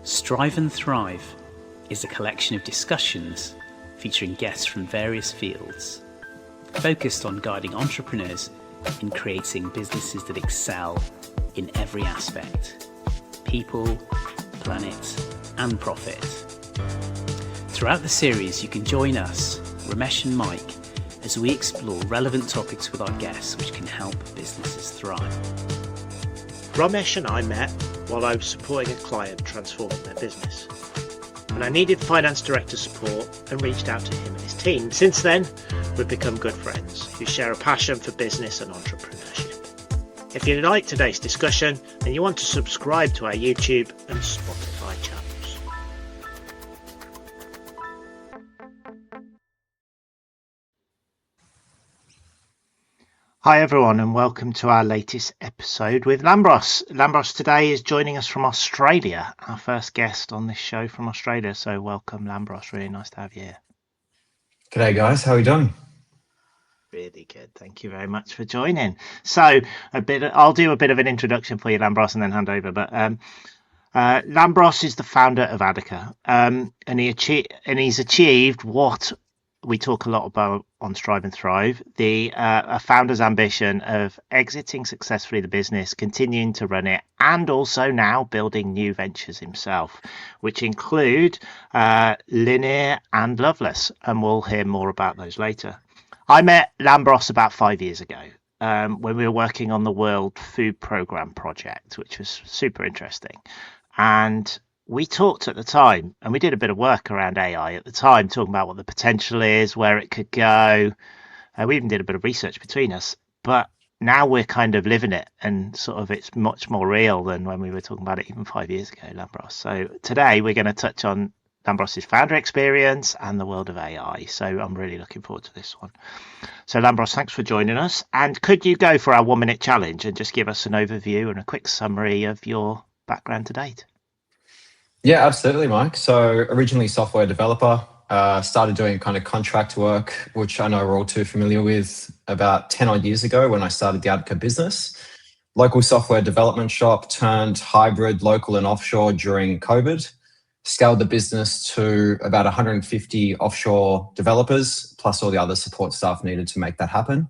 Strive and Thrive is a collection of discussions featuring guests from various fields, focused on guiding entrepreneurs in creating businesses that excel in every aspect: people, planet, and profit. Throughout the series, you can join us, Romesh and Mike, as we explore relevant topics with our guests which can help businesses thrive. Romesh and I met while I was supporting a client transforming their business, and I needed finance director support and reached out to him and his team. Since then, we've become good friends who share a passion for business and entrepreneurship. If you like today's discussion, then you want to subscribe to our YouTube and Spotify channels. Hi everyone, and welcome to our latest episode with Lambros. Lambros today is joining us from Australia, our first guest on this show from Australia. So welcome, Lambros. Really nice to have you here. G'day guys, how are you doing? Really good. Thank you very much for joining. So I'll do a bit of an introduction for you, Lambros, and then hand over. But Lambros is the founder of Adika, and he's achieved what we talk a lot about on Strive and Thrive, a founder's ambition of exiting successfully the business, continuing to run it, and also now building new ventures himself, which include Linear and Loveless, and we'll hear more about those later. I met Lambros about 5 years ago when we were working on the World Food Programme project, which was super interesting. And we talked at the time, and we did a bit of work around AI at the time, talking about what the potential is, where it could go. We even did a bit of research between us, but now we're kind of living it, and sort of it's much more real than when we were talking about it even 5 years ago, Lambros. So today we're going to touch on Lambros' founder experience and the world of AI. So I'm really looking forward to this one. So Lambros, thanks for joining us. And could you go for our 1 minute challenge and just give us an overview and a quick summary of your background to date? Yeah, absolutely, Mike. So originally software developer, started doing kind of contract work, which I know we're all too familiar with, about 10 odd years ago when I started the Adika business. Local software development shop turned hybrid, local and offshore during COVID. Scaled the business to about 150 offshore developers, plus all the other support staff needed to make that happen.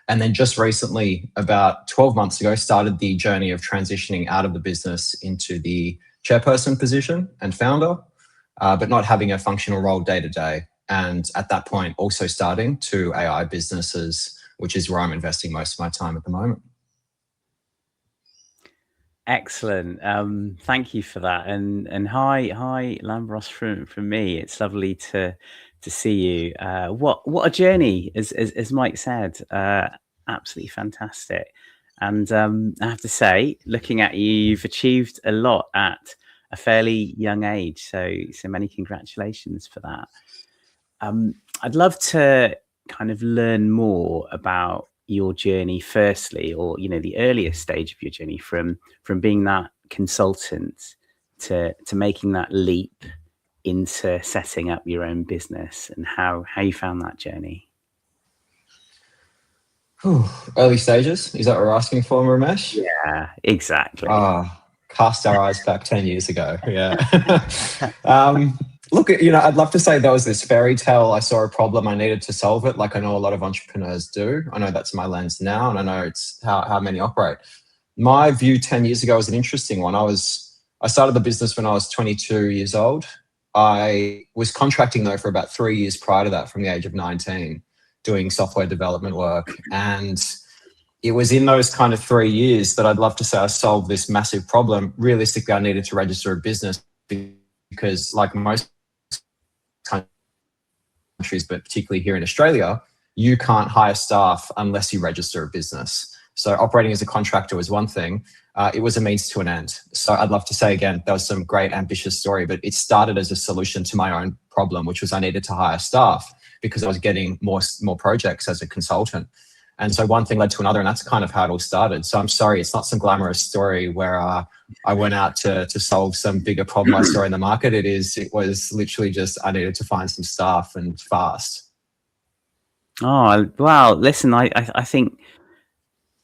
And then just recently, about 12 months ago, started the journey of transitioning out of the business into the chairperson position and founder, but not having a functional role day to day. And at that point, also starting 2 AI businesses, which is where I'm investing most of my time at the moment. Excellent. Thank you for that. And hi, Lambros from me. It's lovely to see you. What a journey, as Mike said. Absolutely fantastic. And I have to say, looking at you, you've achieved a lot at a fairly young age. So many congratulations for that. I'd love to kind of learn more about your journey firstly, or, the earliest stage of your journey from being that consultant to making that leap into setting up your own business, and how you found that journey. Early stages, is that what we're asking for, Romesh? Yeah, exactly. Cast our eyes back 10 years ago. Yeah. Look, I'd love to say there was this fairy tale. I saw a problem, I needed to solve it, like I know a lot of entrepreneurs do. I know that's my lens now, and I know it's how many operate. My view 10 years ago was an interesting one. I started the business when I was 22 years old. I was contracting though for about 3 years prior to that, from the age of 19, doing software development work. And it was in those kind of 3 years that I'd love to say I solved this massive problem. Realistically, I needed to register a business because, like most countries, but particularly here in Australia, you can't hire staff unless you register a business. So operating as a contractor was one thing. It was a means to an end. So I'd love to say again, that was some great ambitious story, but it started as a solution to my own problem, which was I needed to hire staff because I was getting more projects as a consultant. And so one thing led to another, and that's kind of how it all started. So I'm sorry, it's not some glamorous story where I went out to solve some bigger problem I saw in the market. It was literally just I needed to find some staff, and fast. Oh, wow. Listen, I think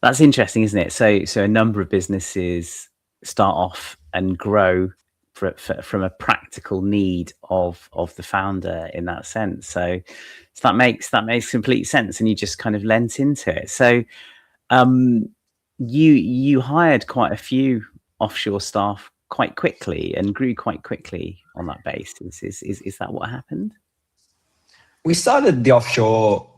that's interesting, isn't it? So a number of businesses start off and grow from a practical need of the founder in that sense. So that makes complete sense, and you just kind of lent into it. So you hired quite a few offshore staff quite quickly and grew quite quickly on that basis. Is that what happened? We started the offshore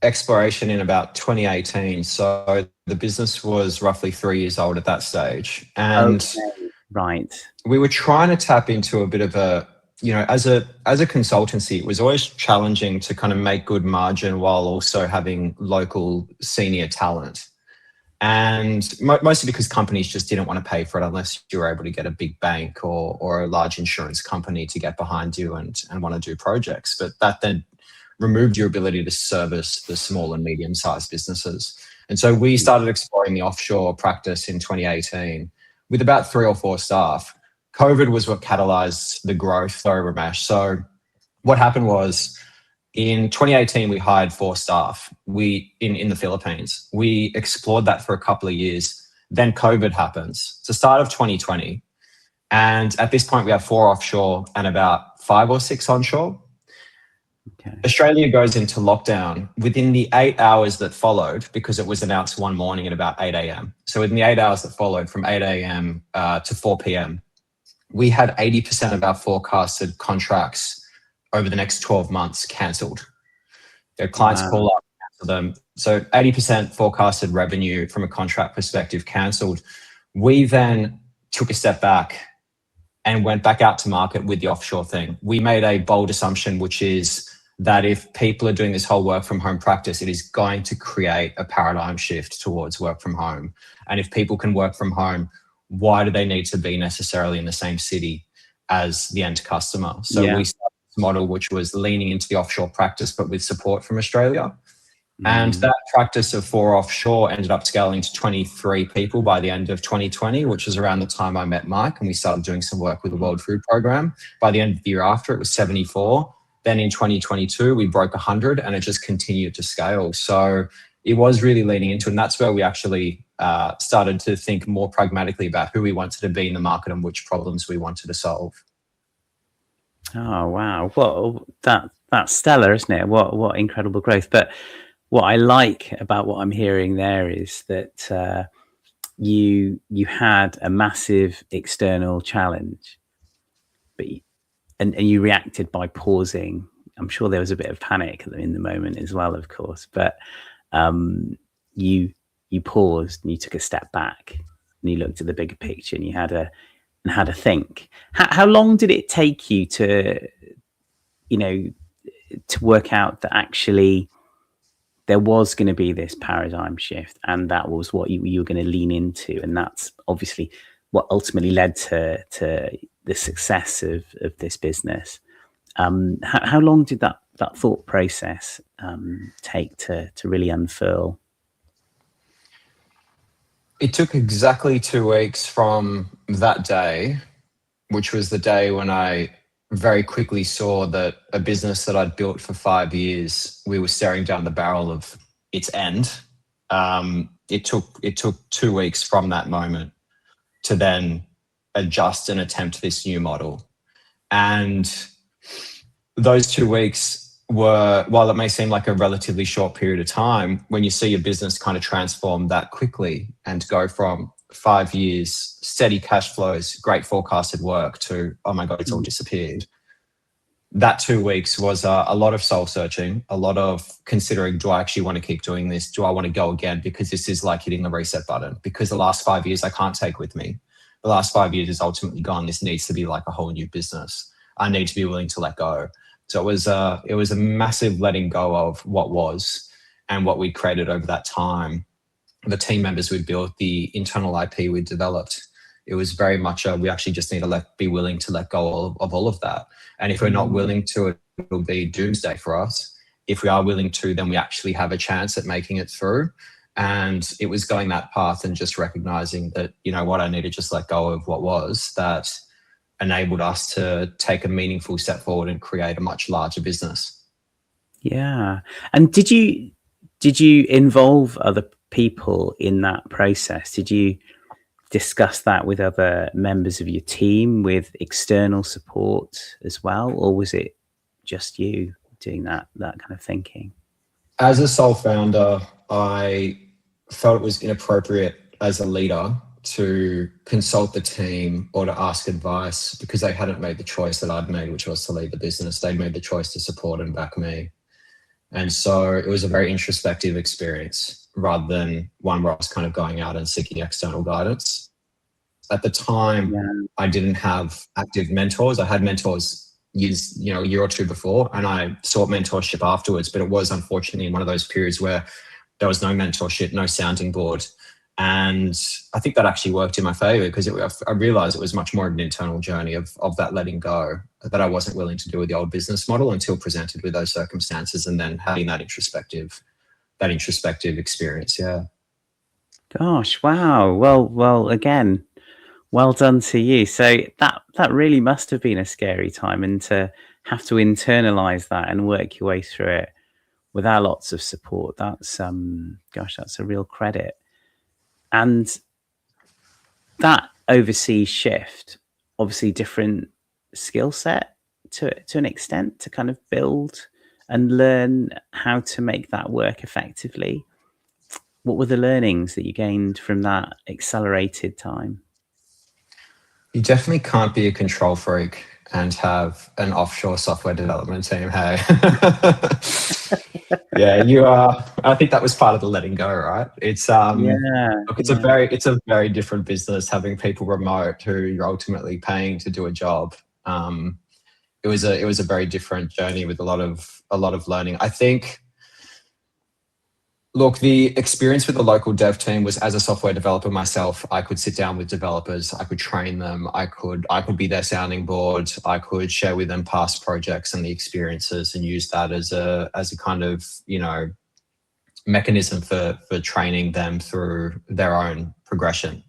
exploration in about 2018. So the business was roughly 3 years old at that stage. And right. We were trying to tap into a bit of a, as a consultancy, it was always challenging to kind of make good margin while also having local senior talent. And mostly because companies just didn't want to pay for it unless you were able to get a big bank or a large insurance company to get behind you and want to do projects. But that then removed your ability to service the small and medium-sized businesses. And so we started exploring the offshore practice in 2018 with about 3 or 4 staff. COVID was what catalyzed the growth though, Romesh. So what happened was in 2018, we hired 4 staff in the Philippines. We explored that for a couple of years. Then COVID happens. It's the start of 2020. And at this point, we have 4 offshore and about 5 or 6 onshore. Okay. Australia goes into lockdown within the 8 hours that followed, because it was announced one morning at about 8 a.m. So within the 8 hours that followed from 8 a.m. To 4 p.m., we had 80% of our forecasted contracts over the next 12 months cancelled. Their clients call up, cancel them. So 80% forecasted revenue from a contract perspective cancelled. We then took a step back and went back out to market with the offshore thing. We made a bold assumption, which is that if people are doing this whole work from home practice, it is going to create a paradigm shift towards work from home. And if people can work from home, why do they need to be necessarily in the same city as the end customer? So we started this model, which was leaning into the offshore practice, but with support from Australia. And that practice of 4 offshore ended up scaling to 23 people by the end of 2020, which was around the time I met Mike and we started doing some work with the World Food Programme. By the end of the year after, it was 74. Then in 2022, we broke 100 and it just continued to scale. So it was really leaning into it. And that's where we actually started to think more pragmatically about who we wanted to be in the market and which problems we wanted to solve. Oh, wow. Well, that's stellar, isn't it? What incredible growth. But what I like about what I'm hearing there is that you had a massive external challenge, but and you reacted by pausing. I'm sure there was a bit of panic in the moment as well, of course, but you paused and you took a step back and you looked at the bigger picture and you had a think. How long did it take you to work out that actually there was going to be this paradigm shift and that was what you were going to lean into? And that's obviously what ultimately led to the success of this business. How long did that thought process take to really unfurl? It took exactly 2 weeks from that day, which was the day when I very quickly saw that a business that I'd built for 5 years, we were staring down the barrel of its end. It took 2 weeks from that moment to then adjust and attempt this new model. And those 2 weeks were, while it may seem like a relatively short period of time, when you see your business kind of transform that quickly and go from 5 years, steady cash flows, great forecasted work to, oh my God, it's all disappeared. That 2 weeks was a lot of soul searching, a lot of considering, do I actually want to keep doing this? Do I want to go again? Because this is like hitting the reset button, because the last 5 years I can't take with me. The last 5 years is ultimately gone. This needs to be like a whole new business. I need to be willing to let go. So it was a massive letting go of what was and what we created over that time. The team members we'd built, the internal IP we developed. It was very much we actually just need to be willing to let go of all of that. And if we're not willing to, it'll be doomsday for us. If we are willing to, then we actually have a chance at making it through. And it was going that path and just recognizing that, you know what, I need to just let go of what was, that enabled us to take a meaningful step forward and create a much larger business. Yeah. And did you involve other people in that process? Did you discuss that with other members of your team, with external support as well, or was it just you doing that kind of thinking? As a sole founder, I felt it was inappropriate as a leader to consult the team or to ask advice because they hadn't made the choice that I'd made, which was to lead the business. They'd made the choice to support and back me. And so it was a very introspective experience rather than one where I was kind of going out and seeking external guidance. At the time, I didn't have active mentors. I had mentors a year or two before, and I sought mentorship afterwards, but it was unfortunately in one of those periods where there was no mentorship, no sounding board. And I think that actually worked in my favor because I realized it was much more of an internal journey of that letting go that I wasn't willing to do with the old business model until presented with those circumstances, and then having that introspective experience. Yeah. Gosh, wow. Well, again, well done to you. So that really must have been a scary time, and to have to internalize that and work your way through it without lots of support. That's that's a real credit. And that overseas shift, obviously different skill set to an extent to kind of build and learn how to make that work effectively. What were the learnings that you gained from that accelerated time? You definitely can't be a control freak and have an offshore software development team. Hey, yeah, you are. I think that was part of the letting go, right? It's look, it's a very different business having people remote who you're ultimately paying to do a job. It was a very different journey with a lot of learning. I think. Look, the experience with the local dev team was, as a software developer myself, I could sit down with developers, I could train them, I could be their sounding board, I could share with them past projects and the experiences and use that as a kind of, mechanism for training them through their own progression.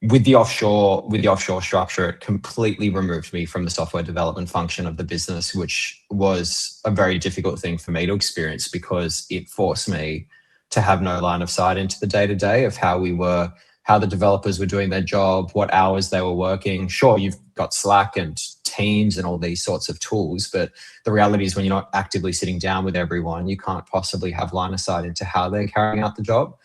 With the offshore structure, it completely removed me from the software development function of the business, which was a very difficult thing for me to experience because it forced me to have no line of sight into the day-to-day of how the developers were doing their job, what hours they were working. Sure, you've got Slack and Teams and all these sorts of tools, but the reality is when you're not actively sitting down with everyone, you can't possibly have line of sight into how they're carrying out the job.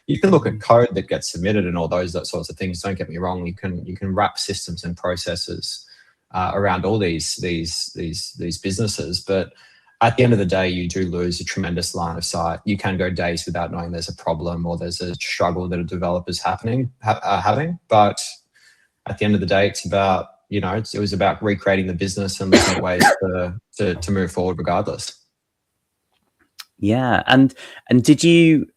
You can look at code that gets submitted and all those sorts of things. Don't get me wrong. You can wrap systems and processes around all these businesses, but at the end of the day, you do lose a tremendous line of sight. You can go days without knowing there's a problem or there's a struggle that a developer's having. But at the end of the day, it's about it was about recreating the business and looking at ways to move forward regardless. Yeah, and did you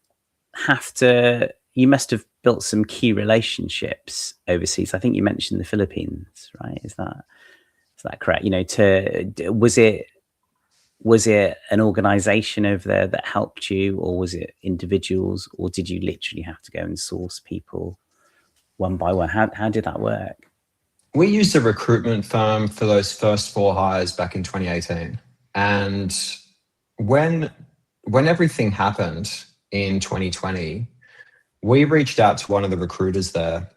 you must have built some key relationships overseas. I think you mentioned the Philippines, right? Is that correct? Was it an organization over there that helped you, or was it individuals, or did you literally have to go and source people one by one? How did that work? We used a recruitment firm for those first 4 hires back in 2018. And when everything happened in 2020, we reached out to one of the recruiters there.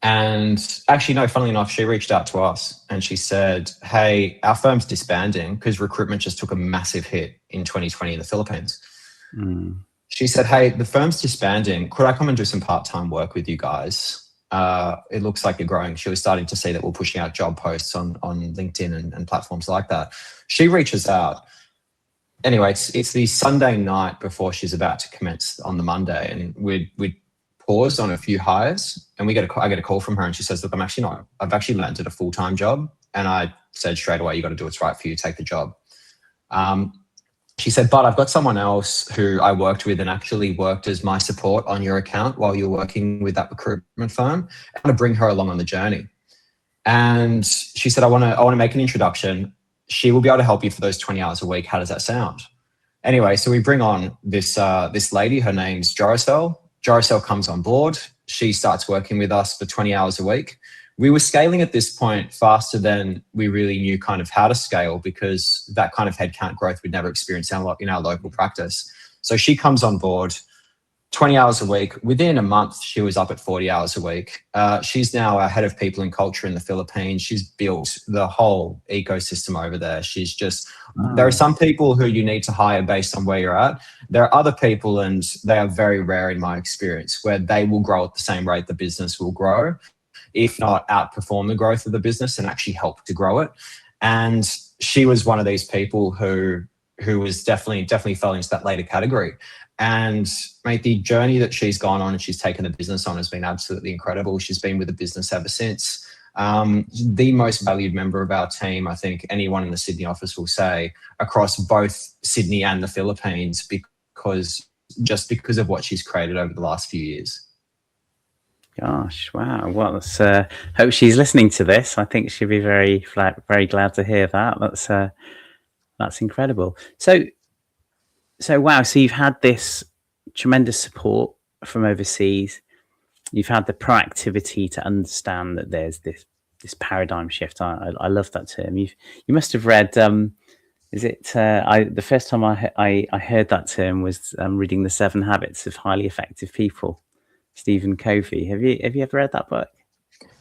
And actually, no, funnily enough, she reached out to us and she said, hey, our firm's disbanding because recruitment just took a massive hit in 2020 in the Philippines. She said, hey, the firm's disbanding. Could I come and do some part-time work with you guys? It looks like you're growing. She was starting to see that we're pushing out job posts on LinkedIn and platforms like that. She reaches out. Anyway, it's the Sunday night before she's about to commence on the Monday, and we'd paused on a few hires, and I get a call from her, and she says, look, I've actually landed a full-time job. And I said straight away, you got to do what's right for you, take the job. She said, but I've got someone else who I worked with and actually worked as my support on your account while you're working with that recruitment firm. I want to bring her along on the journey. And she said, I want to make an introduction. She will be able to help you for those 20 hours a week. How does that sound? Anyway, so we bring on this lady. Her name's Jeyaseelanayagam. Jeyaseelanayagam comes on board. She starts working with us for 20 hours a week. We were scaling at this point faster than we really knew kind of how to scale, because that kind of headcount growth we'd never experienced in our local practice. So she comes on board, 20 hours a week. Within a month, she was up at 40 hours a week. She's now our head of people and culture in the Philippines. She's built the whole ecosystem over there. She's just, there are some people who you need to hire based on where you're at. There are other people, and they are very rare in my experience, where they will grow at the same rate the business will grow, if not outperform the growth of the business and actually help to grow it. And she was one of these people who was definitely fell into that later category. And mate, the journey that she's gone on and she's taken the business on has been absolutely incredible. She's been with the business ever since. The most valued member of our team, I think anyone in the Sydney office will say, across both Sydney and the Philippines, because of what she's created over the last few years. Gosh, wow. Well, let's hope she's listening to this. I think she'll be very glad to hear that. That's incredible. So wow, so you've had this tremendous support from overseas. You've had the proactivity to understand that there's this paradigm shift. I love that term. You must have read. Is it? The first time I heard that term was reading The 7 Habits of Highly Effective People, Stephen Covey. Have you ever read that book?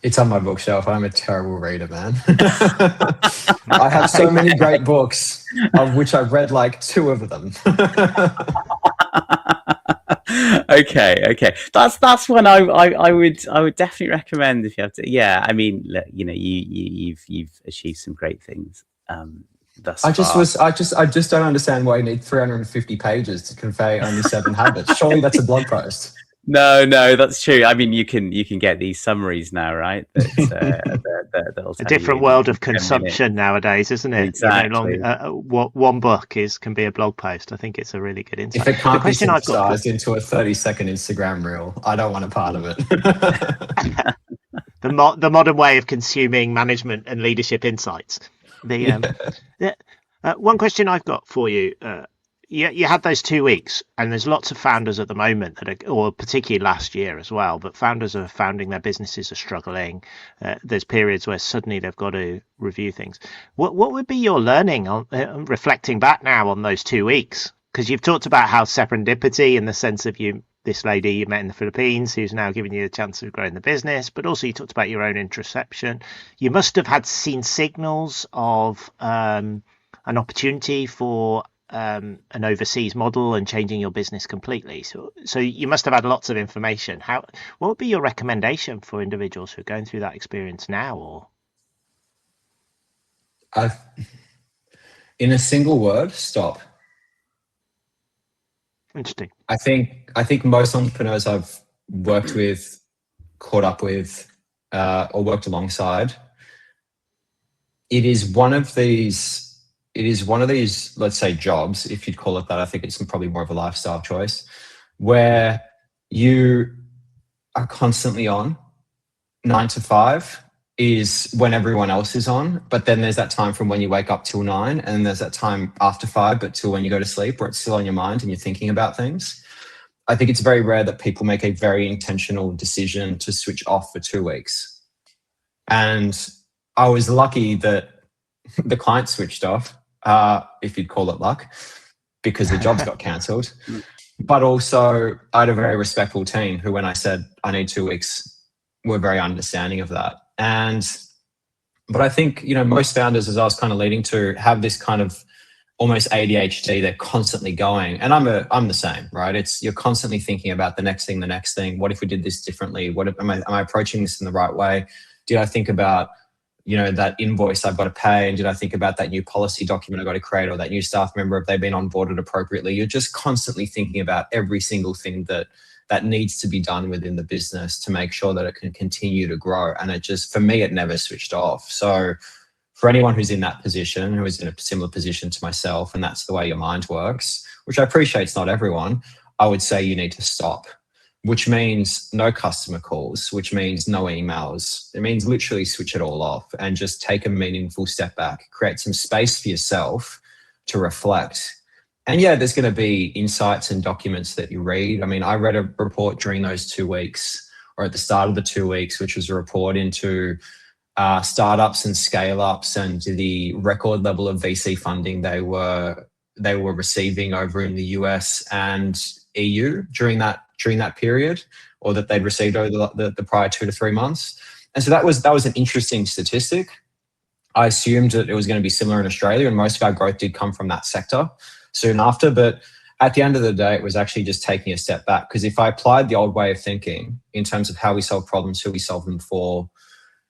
It's on my bookshelf. I'm a terrible reader, man. I have so many great books, of which I've read like 2 of them. Okay. That's one I would definitely recommend if you have to. Yeah, I mean, look, you've achieved some great things. Thus far. I just don't understand why you need 350 pages to convey only 7 habits. Surely that's a blog post. No, that's true. I mean, you can get these summaries now, right? That'll a different world of consumption nowadays, isn't it? Exactly. One book can be a blog post. I think it's a really good insight. If it can't be synthesized into a 30-second Instagram reel, I don't want a part of it. The modern way of consuming management and leadership insights. One question I've got for you. You had those 2 weeks, and there's lots of founders at the moment or particularly last year as well, but founders are founding their businesses are struggling. There's periods where suddenly they've got to review things. What would be your learning on reflecting back now on those 2 weeks? Because you've talked about how serendipity, in the sense of this lady you met in the Philippines, who's now giving you a chance of growing the business, but also you talked about your own introspection. You must have seen signals of an opportunity for an overseas model and changing your business completely. So you must have had lots of information. What would be your recommendation for individuals who are going through that experience now? In a single word, stop. Interesting. I think most entrepreneurs I've worked with, caught up with, or worked alongside, it is one of these, let's say, jobs, if you'd call it that. I think it's probably more of a lifestyle choice, where you are constantly on. 9 to 5 is when everyone else is on, but then there's that time from when you wake up till 9, and there's that time after 5, but till when you go to sleep, where it's still on your mind and you're thinking about things. I think it's very rare that people make a very intentional decision to switch off for 2 weeks. And I was lucky that the client switched off, if you'd call it luck, because the jobs got cancelled. But also I had a very respectful team who, when I said I need 2 weeks, were very understanding of that. But I think, most founders, as I was kind of leading to, have this kind of almost ADHD. They're constantly going, and I'm the same, right? You're constantly thinking about the next thing. What if we did this differently? Am I approaching this in the right way? Did I think about, that invoice I've got to pay? And did I think about that new policy document I've got to create, or that new staff member, if they've been onboarded appropriately? You're just constantly thinking about every single thing that needs to be done within the business to make sure that it can continue to grow. And for me, it never switched off. So for anyone who's in that position, who is in a similar position to myself, and that's the way your mind works, which I appreciate it's not everyone, I would say you need to stop, which means no customer calls, which means no emails. It means literally switch it all off and just take a meaningful step back, create some space for yourself to reflect. And yeah, there's going to be insights and documents that you read. I mean, I read a report during those 2 weeks, or at the start of the 2 weeks, which was a report into startups and scale-ups and the record level of VC funding they were receiving over in the US and EU during that during that period, or that they'd received over the prior 2 to 3 months. And so that was an interesting statistic. I assumed that it was going to be similar in Australia, and most of our growth did come from that sector soon after. But at the end of the day, it was actually just taking a step back, because if I applied the old way of thinking in terms of how we solve problems, who we solve them for,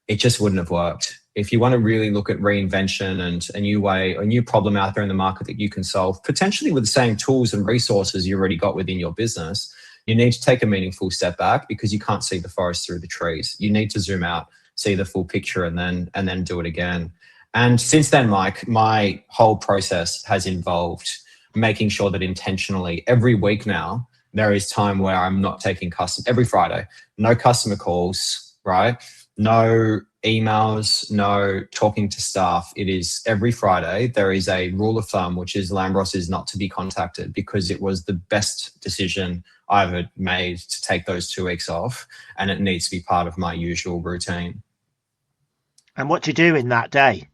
it just wouldn't have worked. If you want to really look at reinvention and a new way, a new problem out there in the market that you can solve, potentially with the same tools and resources you already got within your business, you need to take a meaningful step back, because you can't see the forest through the trees. You need to zoom out, see the full picture, and then do it again. And since then, Mike, my whole process has involved making sure that intentionally every week now, there is time where I'm not taking every Friday, no customer calls, right? No emails, no talking to staff. It is every Friday. There is a rule of thumb, which is Lambros is not to be contacted, because it was the best decision I ever made to take those 2 weeks off, and it needs to be part of my usual routine. And what do you do in that day?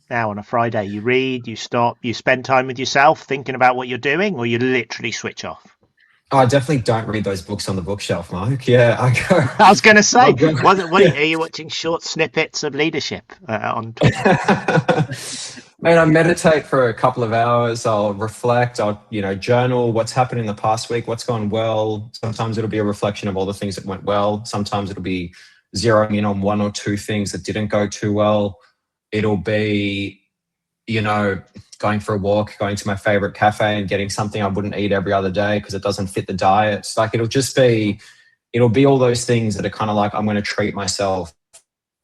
Now on a Friday, you read, you stop, you spend time with yourself thinking about what you're doing, or you literally switch off? I definitely don't read those books on the bookshelf, Mike. Yeah, I was going to say, are you watching short snippets of leadership on Twitter? Man, I meditate for a couple of hours. I'll reflect. I'll, journal what's happened in the past week, what's gone well. Sometimes it'll be a reflection of all the things that went well. Sometimes it'll be zeroing in on 1 or 2 things that didn't go too well. It'll be, going for a walk, going to my favorite cafe and getting something I wouldn't eat every other day because it doesn't fit the diet. It's like, it'll be all those things that are kind of like, I'm going to treat myself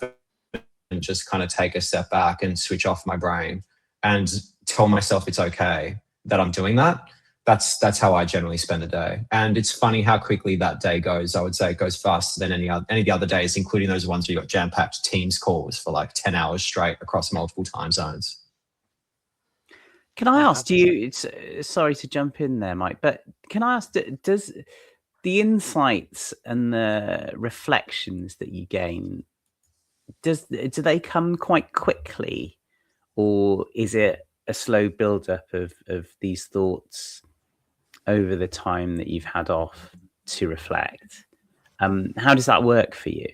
and just kind of take a step back and switch off my brain and tell myself it's okay that I'm doing that. That's how I generally spend a day. And it's funny how quickly that day goes. I would say it goes faster than any of the other days, including those ones where you got jam-packed Teams calls for like 10 hours straight across multiple time zones. Can I ask you, sorry to jump in there, Mike, but can I ask, does the insights and the reflections that you gain, do they come quite quickly, or is it a slow build-up of these thoughts over the time that you've had off to reflect? How does that work for you?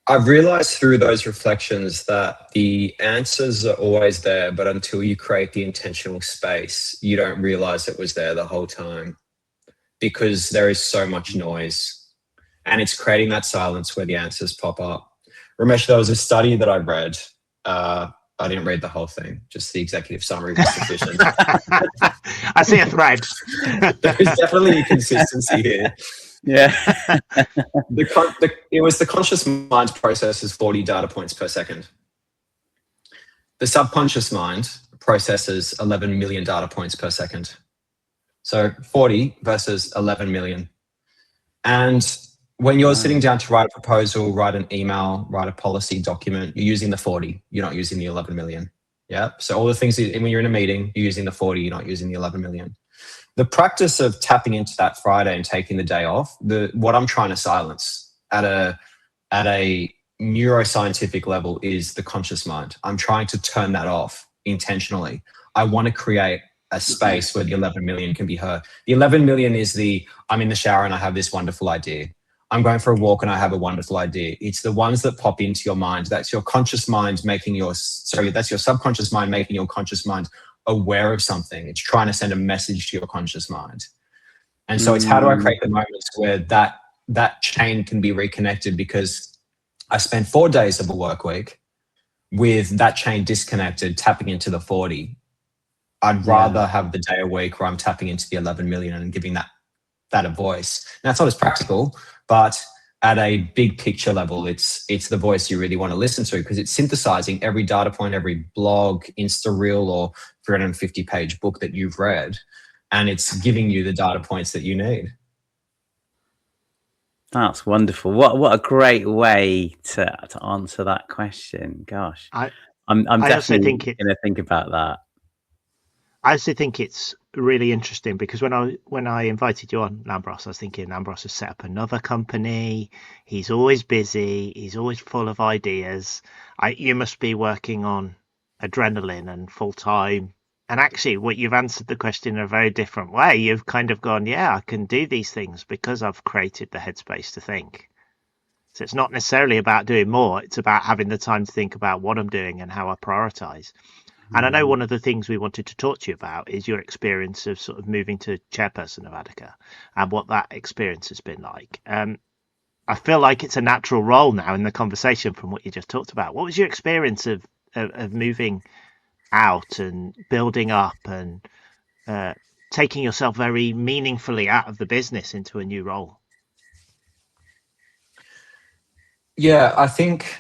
I've realized through those reflections that the answers are always there, but until you create the intentional space, you don't realize it was there the whole time, because there is so much noise, and it's creating that silence where the answers pop up. Ramesh, there was a study that I read. I didn't read the whole thing, just the executive summary was sufficient. I see a thread. There's definitely a consistency here. Yeah. It was the conscious mind processes 40 data points per second. The subconscious mind processes 11 million data points per second. So 40 versus 11 million. And when you're sitting down to write a proposal, write an email, write a policy document, you're using the 40, you're not using the 11 million. Yeah. So all the things, when you're in a meeting, you're using the 40, you're not using the 11 million. The practice of tapping into that Friday and taking the day off, what I'm trying to silence at a neuroscientific level is the conscious mind. I'm trying to turn that off intentionally. I want to create a space where the 11 million can be heard. The 11 million is I'm in the shower and I have this wonderful idea. I'm going for a walk and I have a wonderful idea. It's the ones that pop into your mind. That's your conscious mind that's your subconscious mind making your conscious mind aware of something. It's trying to send a message to your conscious mind. And so it's how do I create the moments where that chain can be reconnected, because I spent 4 days of a work week with that chain disconnected, tapping into the 40. I'd rather have the day a week where I'm tapping into the 11 million and giving that a voice. Now, it's not as practical, but at a big picture level, it's the voice you really want to listen to, because it's synthesizing every data point, every blog, Insta reel, or 350-page book that you've read, and it's giving you the data points that you need. That's wonderful. What a great way to answer that question. Gosh, I'm definitely going to think about that. I also think it's really interesting, because when I invited you on, Lambros, I was thinking Lambros has set up another company. He's always busy. He's always full of ideas. You must be working on adrenaline and full time And actually, what you've answered the question in a very different way. You've kind of gone, yeah, I can do these things because I've created the headspace to think. So it's not necessarily about doing more. It's about having the time to think about what I'm doing and how I prioritize. And I know one of the things we wanted to talk to you about is your experience of sort of moving to chairperson of Attica and what that experience has been like. I feel like it's a natural role now in the conversation from what you just talked about. What was your experience of moving out and building up and taking yourself very meaningfully out of the business into a new role? Yeah, I think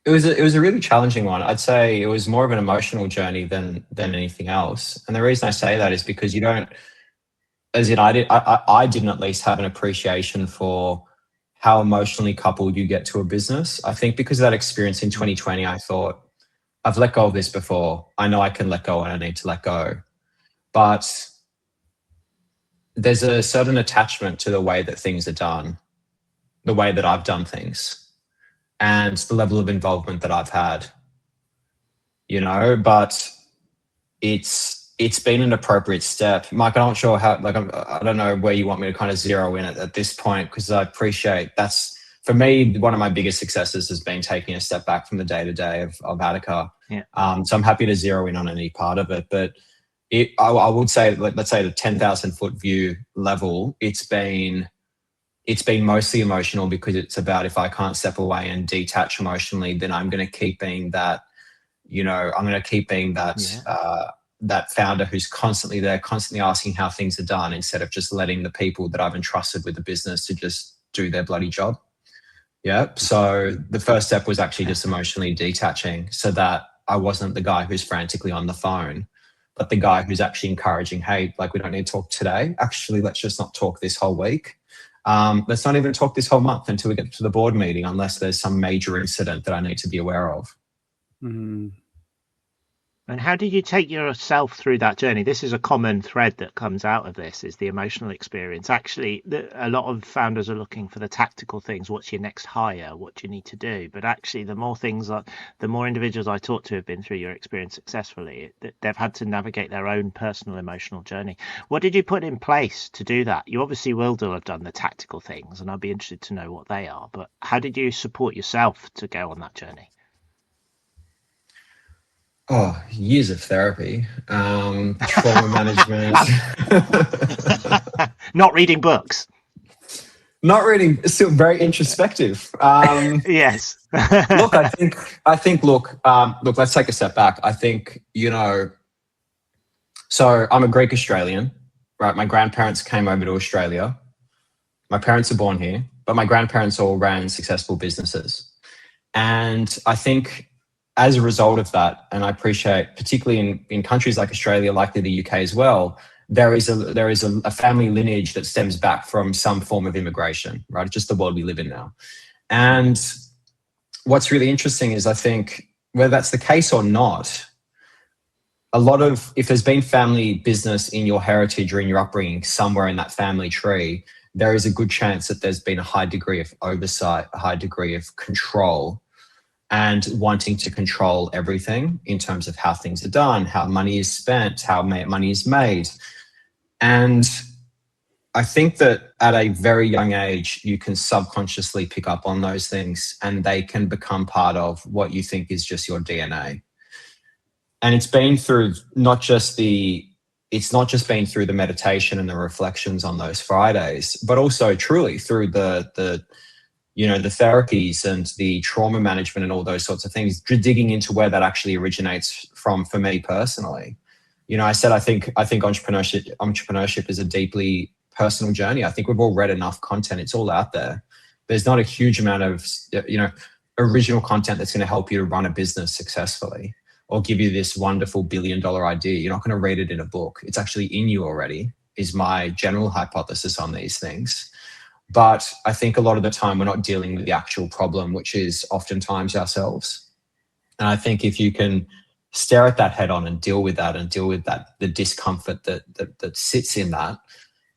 it was a really challenging one. I'd say it was more of an emotional journey than anything else. And the reason I say that is because you don't, as in I didn't at least have an appreciation for how emotionally coupled you get to a business. I think because of that experience in 2020, I thought, I've let go of this before. I know I can let go and I need to let go. But there's a certain attachment to the way that things are done, the way that I've done things, and the level of involvement that I've had, but it's been an appropriate step. Mike, I'm not sure how, I don't know where you want me to kind of zero in at this point, because I appreciate that's, for me, one of my biggest successes has been taking a step back from the day-to-day of Attica. Yeah. So I'm happy to zero in on any part of it, but I would say, let's say the 10,000 foot view level, it's been mostly emotional, because it's about, if I can't step away and detach emotionally, then I'm going to keep being that, that founder who's constantly there, constantly asking how things are done, instead of just letting the people that I've entrusted with the business to just do their bloody job. Yeah. So the first step was actually just emotionally detaching, so that I wasn't the guy who's frantically on the phone, but the guy who's actually encouraging, hey, we don't need to talk today. Actually, let's just not talk this whole week. Let's not even talk this whole month until we get to the board meeting, unless there's some major incident that I need to be aware of. Mm. And how did you take yourself through that journey? This is a common thread that comes out of this, is the emotional experience. Actually, a lot of founders are looking for the tactical things. What's your next hire? What do you need to do? But actually, the more individuals I talk to have been through your experience successfully, they've had to navigate their own personal emotional journey. What did you put in place to do that? You obviously will have done the tactical things, and I'd be interested to know what they are. But how did you support yourself to go on that journey? Oh, years of therapy, trauma management. Not reading books. Not reading, still very introspective. Yes. Look, look, let's take a step back. I think, so I'm a Greek Australian, right? My grandparents came over to Australia. My parents are born here, but my grandparents all ran successful businesses. And I think, as a result of that, and I appreciate, particularly in countries like Australia, likely the UK as well, there is a family lineage that stems back from some form of immigration, right? Just the world we live in now. And what's really interesting is, I think, whether that's the case or not, if there's been family business in your heritage or in your upbringing somewhere in that family tree, there is a good chance that there's been a high degree of oversight, a high degree of control, and wanting to control everything in terms of how things are done, how money is spent, how money is made. And I think that at a very young age, you can subconsciously pick up on those things, and they can become part of what you think is just your DNA. And it's been through not just been through the meditation and the reflections on those Fridays, but also truly through the therapies and the trauma management and all those sorts of things, digging into where that actually originates from for me personally. I said, I think entrepreneurship is a deeply personal journey. I think we've all read enough content. It's all out there. There's not a huge amount of, original content that's going to help you to run a business successfully or give you this wonderful $1 billion idea. You're not going to read it in a book. It's actually in you already, is my general hypothesis on these things. But I think a lot of the time we're not dealing with the actual problem, which is oftentimes ourselves. And I think if you can stare at that head on and deal with that, the discomfort that sits in that,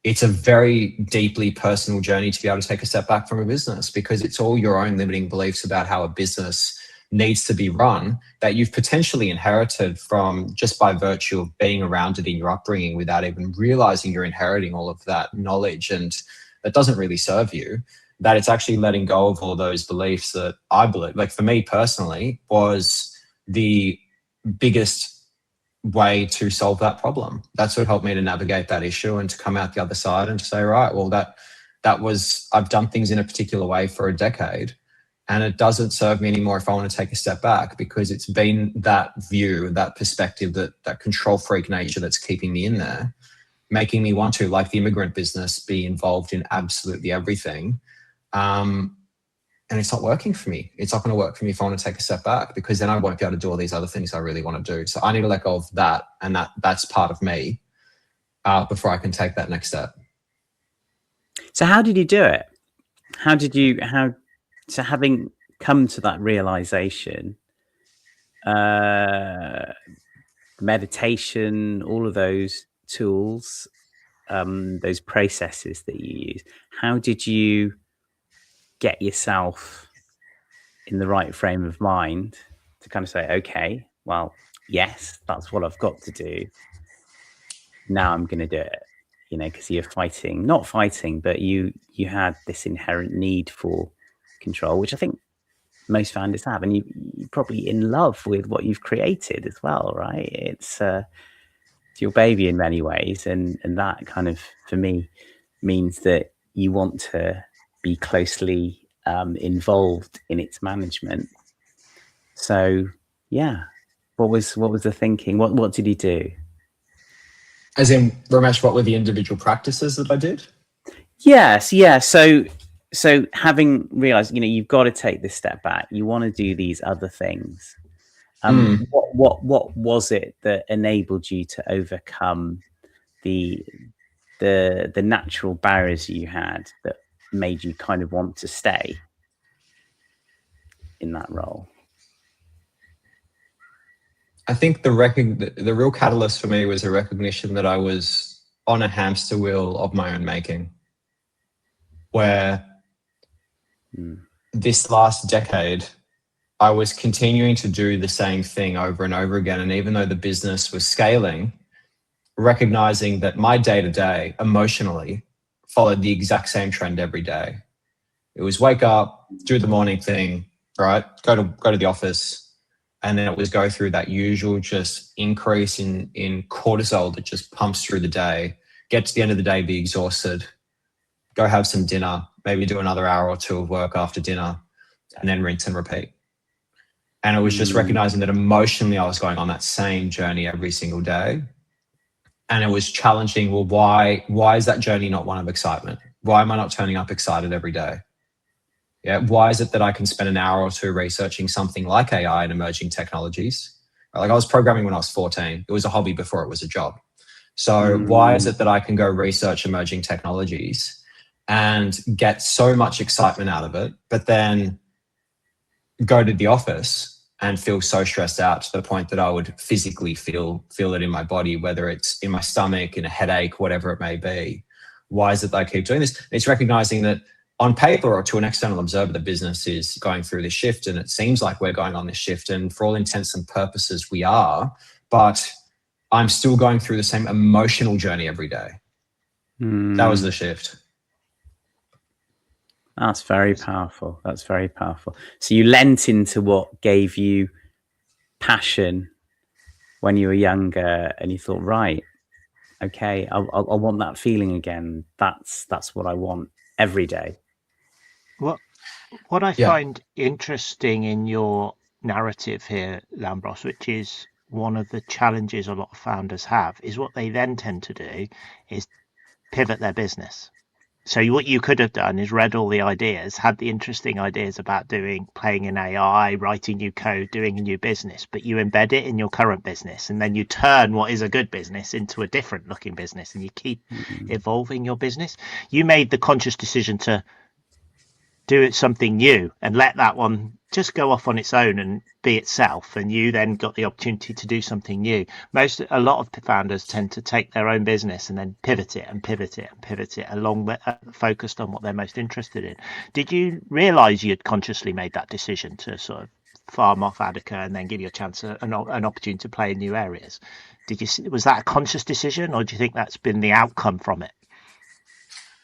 it's a very deeply personal journey to be able to take a step back from a business, because it's all your own limiting beliefs about how a business needs to be run that you've potentially inherited from just by virtue of being around it in your upbringing without even realizing you're inheriting all of that knowledge and that doesn't really serve you, that it's actually letting go of all those beliefs that I believe, like for me personally, was the biggest way to solve that problem. That's what helped me to navigate that issue and to come out the other side and to say, right, well, that was, I've done things in a particular way for a decade and it doesn't serve me anymore if I want to take a step back, because it's been that view, that perspective, that control freak nature that's keeping me in there, making me want to, like the immigrant business, be involved in absolutely everything. And it's not working for me. It's not going to work for me if I want to take a step back, because then I won't be able to do all these other things I really want to do. So I need to let go of that, and that's part of me before I can take that next step. So how did you do it? So having come to that realization, meditation, all of those tools, those processes that you use, how did you get yourself in the right frame of mind to kind of say, okay, well, yes, that's what I've got to do. Now I'm going to do it, because you're not fighting, but you had this inherent need for control, which I think most founders have. And you're probably in love with what you've created as well, right? It's your baby in many ways. And that kind of, for me, means that you want to be closely involved in its management. So yeah, what was the thinking? What did you do? As in, Romesh, what were the individual practices that I did? Yes, yeah. So having realized, you've got to take this step back, you want to do these other things. What was it that enabled you to overcome the natural barriers you had that made you kind of want to stay in that role? I think the real catalyst for me was a recognition that I was on a hamster wheel of my own making, where this last decade, I was continuing to do the same thing over and over again. And even though the business was scaling, recognizing that my day-to-day emotionally followed the exact same trend every day. It was wake up, do the morning thing, right? Go to the office. And then it was go through that usual just increase in cortisol that just pumps through the day, get to the end of the day, be exhausted, go have some dinner, maybe do another hour or two of work after dinner, and then rinse and repeat. And it was just recognizing that emotionally I was going on that same journey every single day. And it was challenging, well, why is that journey not one of excitement? Why am I not turning up excited every day? Yeah, why is it that I can spend an hour or two researching something like AI and emerging technologies? Like I was programming when I was 14. It was a hobby before it was a job. So why is it that I can go research emerging technologies and get so much excitement out of it, but then go to the office and feel so stressed out to the point that I would physically feel it in my body, whether it's in my stomach, in a headache, whatever it may be? Why is it that I keep doing this? It's recognizing that on paper or to an external observer, the business is going through this shift and it seems like we're going on this shift, and for all intents and purposes we are, but I'm still going through the same emotional journey every day. That was the shift. That's very powerful. That's very powerful. So you lent into what gave you passion when you were younger, and you thought, right, okay, I want that feeling again. That's what I want every day. What I find interesting in your narrative here, Lambros, which is one of the challenges a lot of founders have, is what they then tend to do is pivot their business. So what you could have done is read all the ideas, had the interesting ideas about playing in AI, writing new code, doing a new business, but you embed it in your current business, and then you turn what is a good business into a different looking business, and you keep evolving your business. You made the conscious decision to do it something new and let that one just go off on its own and be itself, and you then got the opportunity to do something new. A lot of founders tend to take their own business and then pivot it along focused on what they're most interested in. Did you realize you had consciously made that decision to sort of farm off Attica and then give you a chance, an opportunity to play in new areas. Was that a conscious decision, or do you think that's been the outcome from it?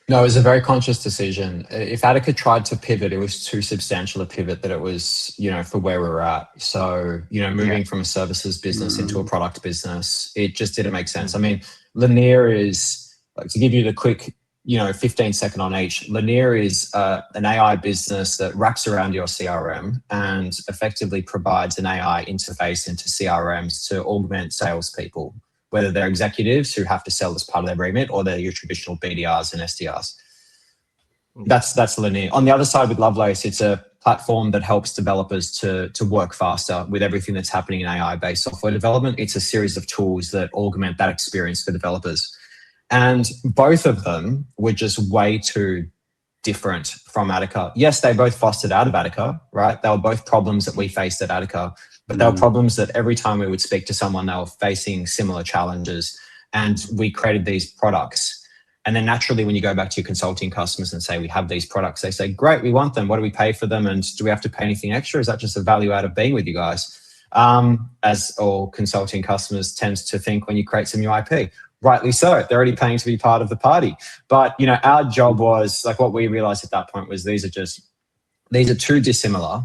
No, it was a very conscious decision. If Attica tried to pivot, it was too substantial a pivot that it was, for where we were at. So, moving from a services business into a product business, it just didn't make sense. I mean, Lanier is, like, to give you the quick, 15-second on each, Lanier is an AI business that wraps around your CRM and effectively provides an AI interface into CRMs to augment salespeople, whether they're executives who have to sell as part of their remit or they're your traditional BDRs and SDRs. That's Lanier. On the other side with Lovelace, it's a platform that helps developers to work faster with everything that's happening in AI-based software development. It's a series of tools that augment that experience for developers. And both of them were just way too different from Attica. Yes, they both fostered out of Attica, right? They were both problems that we faced at Attica, but they were problems that every time we would speak to someone, they were facing similar challenges. And we created these products. And then naturally, when you go back to your consulting customers and say, we have these products, they say, great, we want them. What do we pay for them? And do we have to pay anything extra? Is that just a value out of being with you guys? As all consulting customers tends to think when you create some new IP. Rightly so. They're already paying to be part of the party. But, our job was, like, what we realized at that point was these are too dissimilar.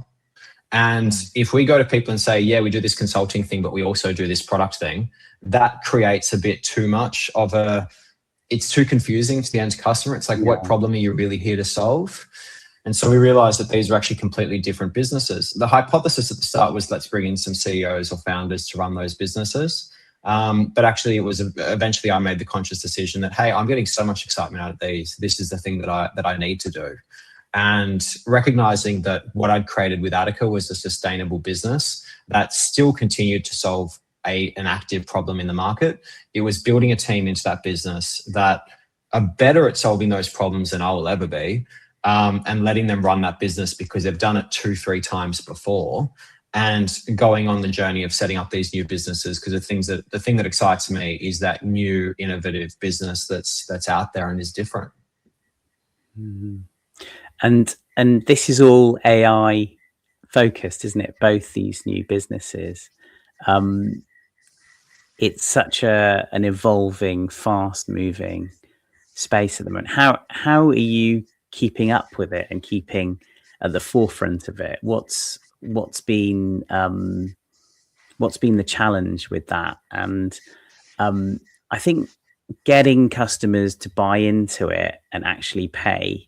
And if we go to people and say, yeah, we do this consulting thing, but we also do this product thing, that creates a bit too much of it's too confusing to the end customer. It's like, what problem are you really here to solve? And so we realized that these are actually completely different businesses. The hypothesis at the start was, let's bring in some CEOs or founders to run those businesses. But actually it was eventually I made the conscious decision that, hey, I'm getting so much excitement out of these. This is the thing that I need to do. And recognizing that what I'd created with Attica was a sustainable business that still continued to solve an active problem in the market. It was building a team into that business that are better at solving those problems than I will ever be, and letting them run that business because they've done it 2-3 times before, and going on the journey of setting up these new businesses. Because the thing that excites me is that new innovative business that's out there and is different. Mm-hmm. And this is all AI focused, isn't it? Both these new businesses. It's such an evolving, fast-moving space at the moment. How are you keeping up with it and keeping at the forefront of it? What's been the challenge with that? And I think getting customers to buy into it and actually pay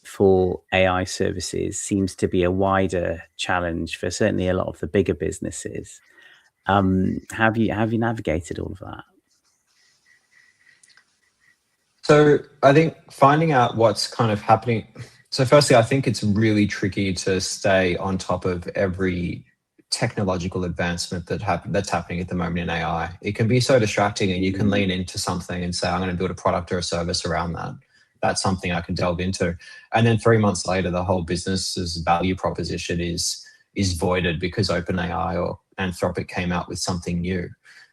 for AI services seems to be a wider challenge for certainly a lot of the bigger businesses. Have you navigated all of that? So I think finding out what's kind of happening. So firstly, I think it's really tricky to stay on top of every technological advancement that's happening at the moment in AI. It can be so distracting, and you can lean into something and say, I'm going to build a product or a service around that. That's something I can delve into. And then 3 months later, the whole business's value proposition is voided because OpenAI or Anthropic came out with something new.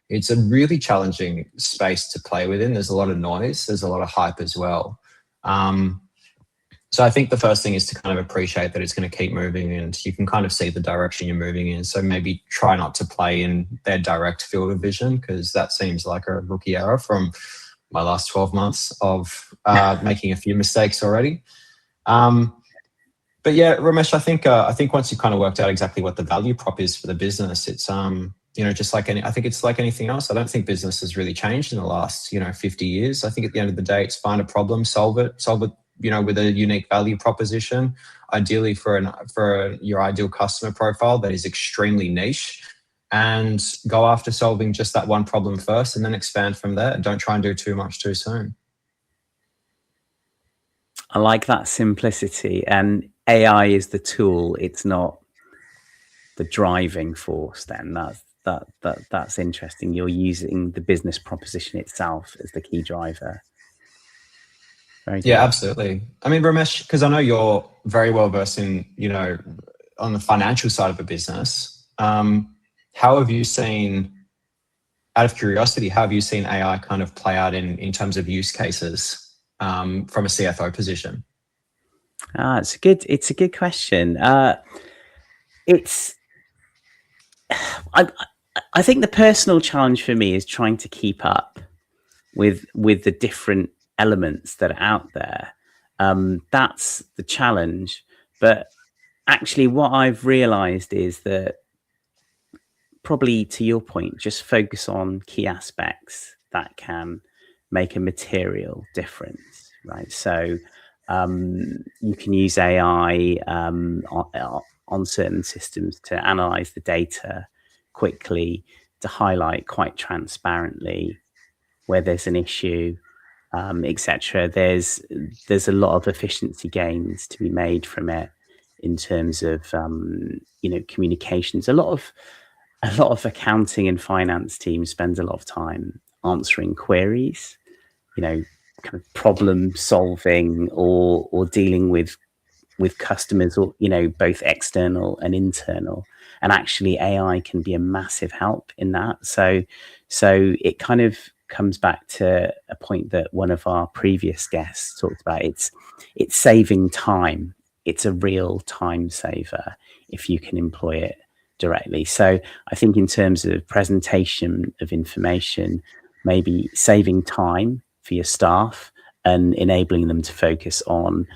It's a really challenging space to play within. There's a lot of noise. There's a lot of hype as well. So I think the first thing is to kind of appreciate that it's going to keep moving, and you can kind of see the direction you're moving in. So maybe try not to play in their direct field of vision, because that seems like a rookie error from my last 12 months of making a few mistakes already. But yeah, Romesh, I think once you've kind of worked out exactly what the value prop is for the business, it's just like I think it's like anything else. I don't think business has really changed in the last 50 years. I think at the end of the day, it's find a problem, solve it, with a unique value proposition, ideally for your ideal customer profile that is extremely niche, and go after solving just that one problem first, and then expand from there. Don't try and do too much too soon. I like that simplicity, and AI is the tool. It's not the driving force. Then that's interesting. You're using the business proposition itself as the key driver. Very good. Yeah, absolutely. I mean, Romesh, because I know you're very well versed in, on the financial side of a business. How have you seen, out of curiosity, how have you seen AI kind of play out in terms of use cases from a CFO position? It's a good question. It's I I think the personal challenge for me is trying to keep up with the different elements that are out there. That's the challenge. But actually, what I've realised is that, probably to your point, just focus on key aspects that can make a material difference, right? So you can use AI on certain systems to analyze the data quickly, to highlight quite transparently where there's an issue, etc. There's a lot of efficiency gains to be made from it in terms of communications. A lot of accounting and finance teams spend a lot of time answering queries, kind of problem solving, or dealing with customers, or both external and internal. And actually AI can be a massive help in that. So it kind of comes back to a point that one of our previous guests talked about. It's saving time. It's a real time saver if you can employ it directly. So I think in terms of presentation of information, maybe saving time for your staff and enabling them to focus on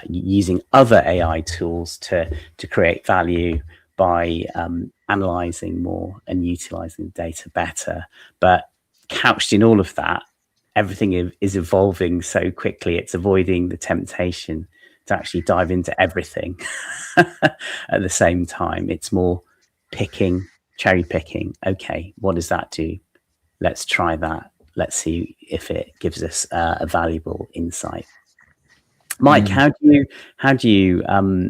using other AI tools to create value by analyzing more and utilizing the data better. But couched in all of that, everything is evolving so quickly, it's avoiding the temptation to actually dive into everything at the same time. It's more cherry picking. Okay, what does that do? Let's try that. Let's see if it gives us a valuable insight. Mike, how do you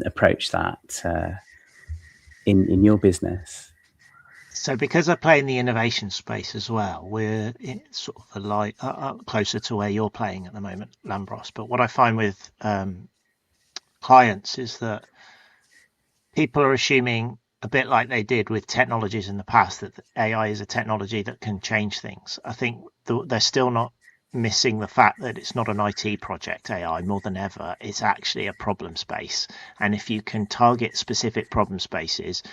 approach that in your business? So because I play in the innovation space as well, we're sort of closer to where you're playing at the moment, Lambros. But what I find with clients is that people are assuming, a bit like they did with technologies in the past, that AI is a technology that can change things. I think they're still not missing the fact that it's not an IT project. AI, more than ever, it's actually a problem space. And if you can target specific problem spaces,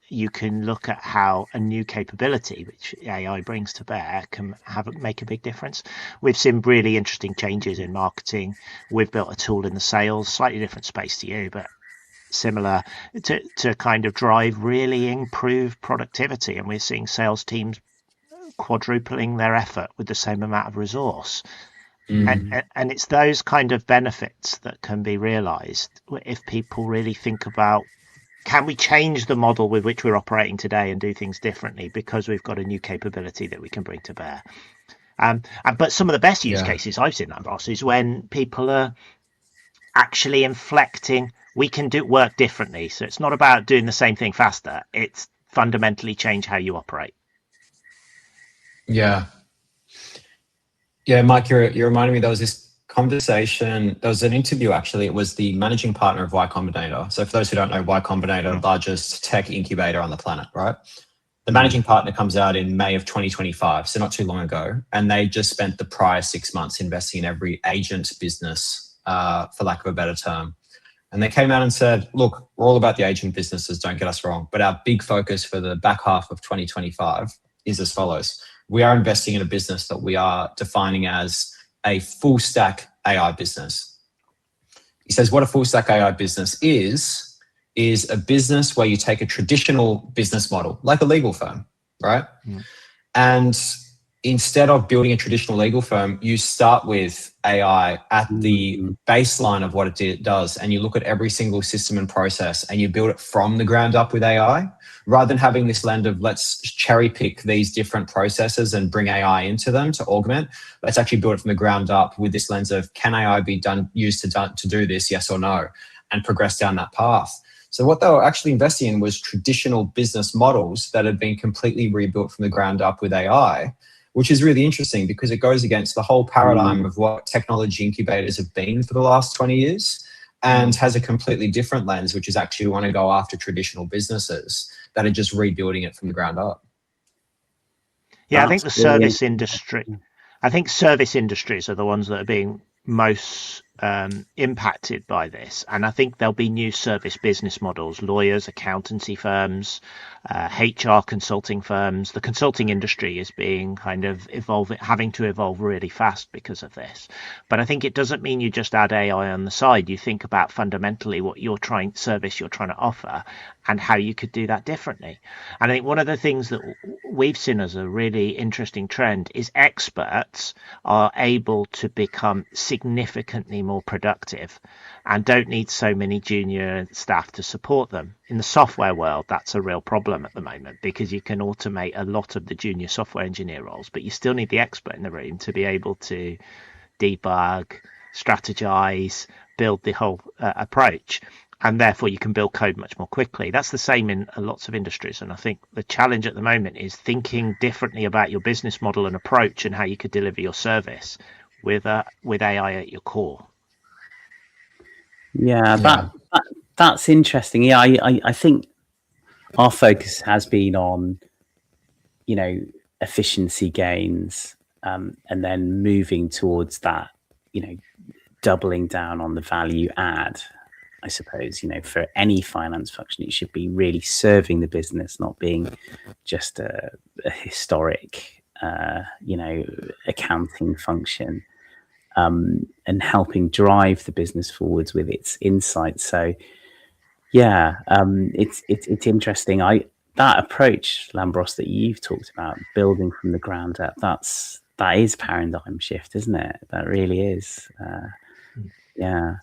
you can look at how a new capability which AI brings to bear can make a big difference. We've seen really interesting changes in marketing. We've built a tool in the sales, slightly different space to you, but similar, to kind of drive really improved productivity. And we're seeing sales teams quadrupling their effort with the same amount of resource. And it's those kind of benefits that can be realized if people really think about, can we change the model with which we're operating today and do things differently because we've got a new capability that we can bring to bear. But some of the best use cases I've seen, Lambros, is when people are actually inflecting, we can do work differently. So it's not about doing the same thing faster. It's fundamentally change how you operate. Yeah, Mike, you're reminding me, there was this conversation, there was an interview actually. It was the managing partner of Y Combinator. So for those who don't know, Y Combinator, largest tech incubator on the planet, right? The managing partner comes out in May of 2025, so not too long ago, and they just spent the prior 6 months investing in every agent business, for lack of a better term. And they came out and said, look, we're all about the agent businesses, don't get us wrong, but our big focus for the back half of 2025 is as follows. We are investing in a business that we are defining as a full stack AI business. He says what a full stack AI business is a business where you take a traditional business model, like a legal firm, right? And instead of building a traditional legal firm, you start with AI at the baseline of what it does, and you look at every single system and process and you build it from the ground up with AI, rather than having this lens of let's cherry pick these different processes and bring AI into them to augment. Let's actually build it from the ground up with this lens of, can AI be used to do this, yes or no, and progress down that path. So what they were actually investing in was traditional business models that had been completely rebuilt from the ground up with AI, which is really interesting because it goes against the whole paradigm of what technology incubators have been for the last 20 years and has a completely different lens, which is actually want to go after traditional businesses that are just rebuilding it from the ground up. Yeah, I think the service industry, service industries are the ones that are being most impacted by this, and I think there'll be new service business models, lawyers, accountancy firms, HR consulting firms. The consulting industry is being kind of having to evolve really fast because of this. But I think it doesn't mean you just add AI on the side. You think about fundamentally what service you're trying to offer and how you could do that differently. And I think one of the things that we've seen as a really interesting trend is experts are able to become significantly more productive and don't need so many junior staff to support them. In the software world, that's a real problem at the moment because you can automate a lot of the junior software engineer roles, but you still need the expert in the room to be able to debug, strategize, build the whole approach. And therefore you can build code much more quickly. That's the same in lots of industries. And I think the challenge at the moment is thinking differently about your business model and approach and how you could deliver your service with AI at your core. Yeah, that's interesting. Yeah, I think our focus has been on, efficiency gains, and then moving towards that, doubling down on the value add. I suppose, for any finance function, it should be really serving the business, not being just a historic, accounting function, and helping drive the business forwards with its insights. So, yeah, it's interesting. That approach, Lambros, that you've talked about, building from the ground up, that is paradigm shift, isn't it? That really is. Yeah.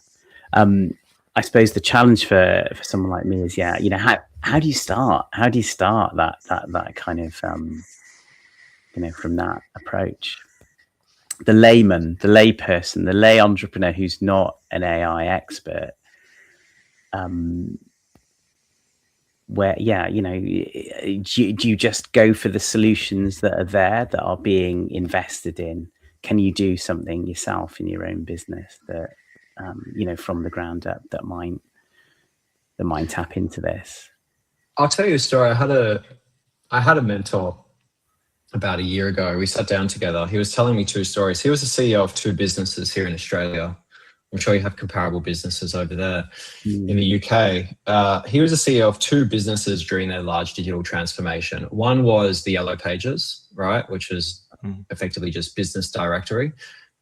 I suppose the challenge for someone like me is, how do you start? How do you start that kind of, from that approach? The layman, the layperson, the lay entrepreneur who's not an AI expert, where, do you just go for the solutions that are there, that are being invested in? Can you do something yourself in your own business that, from the ground up, that might tap into this? I'll tell you a story. I had a mentor about a year ago. We sat down together. He was telling me two stories. He was the CEO of two businesses here in Australia. I'm sure you have comparable businesses over there in the UK. He was the CEO of two businesses during their large digital transformation. One was the Yellow Pages, right, which is effectively just business directory.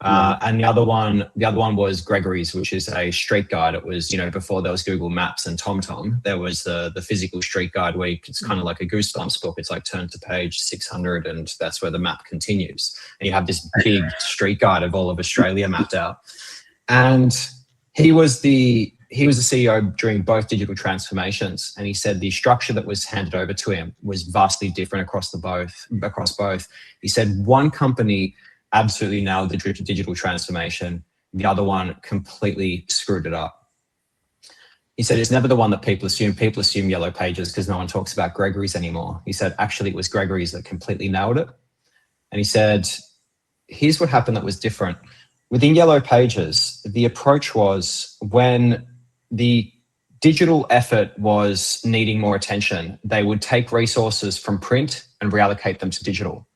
And the other one was Gregory's, which is a street guide. It was, before there was Google Maps and TomTom, there was the physical street guide where it's kind of like a Goosebumps book. It's like turn to page 600 and that's where the map continues. And you have this big street guide of all of Australia mapped out. And he was the CEO during both digital transformations. And he said the structure that was handed over to him was vastly different across both. He said one company absolutely nailed the digital transformation. The other one completely screwed it up. He said it's never the one that people assume. People assume Yellow Pages because no one talks about Gregory's anymore. He said actually it was Gregory's that completely nailed it. And he said, here's what happened that was different. Within Yellow Pages, the approach was when the digital effort was needing more attention, they would take resources from print and reallocate them to digital.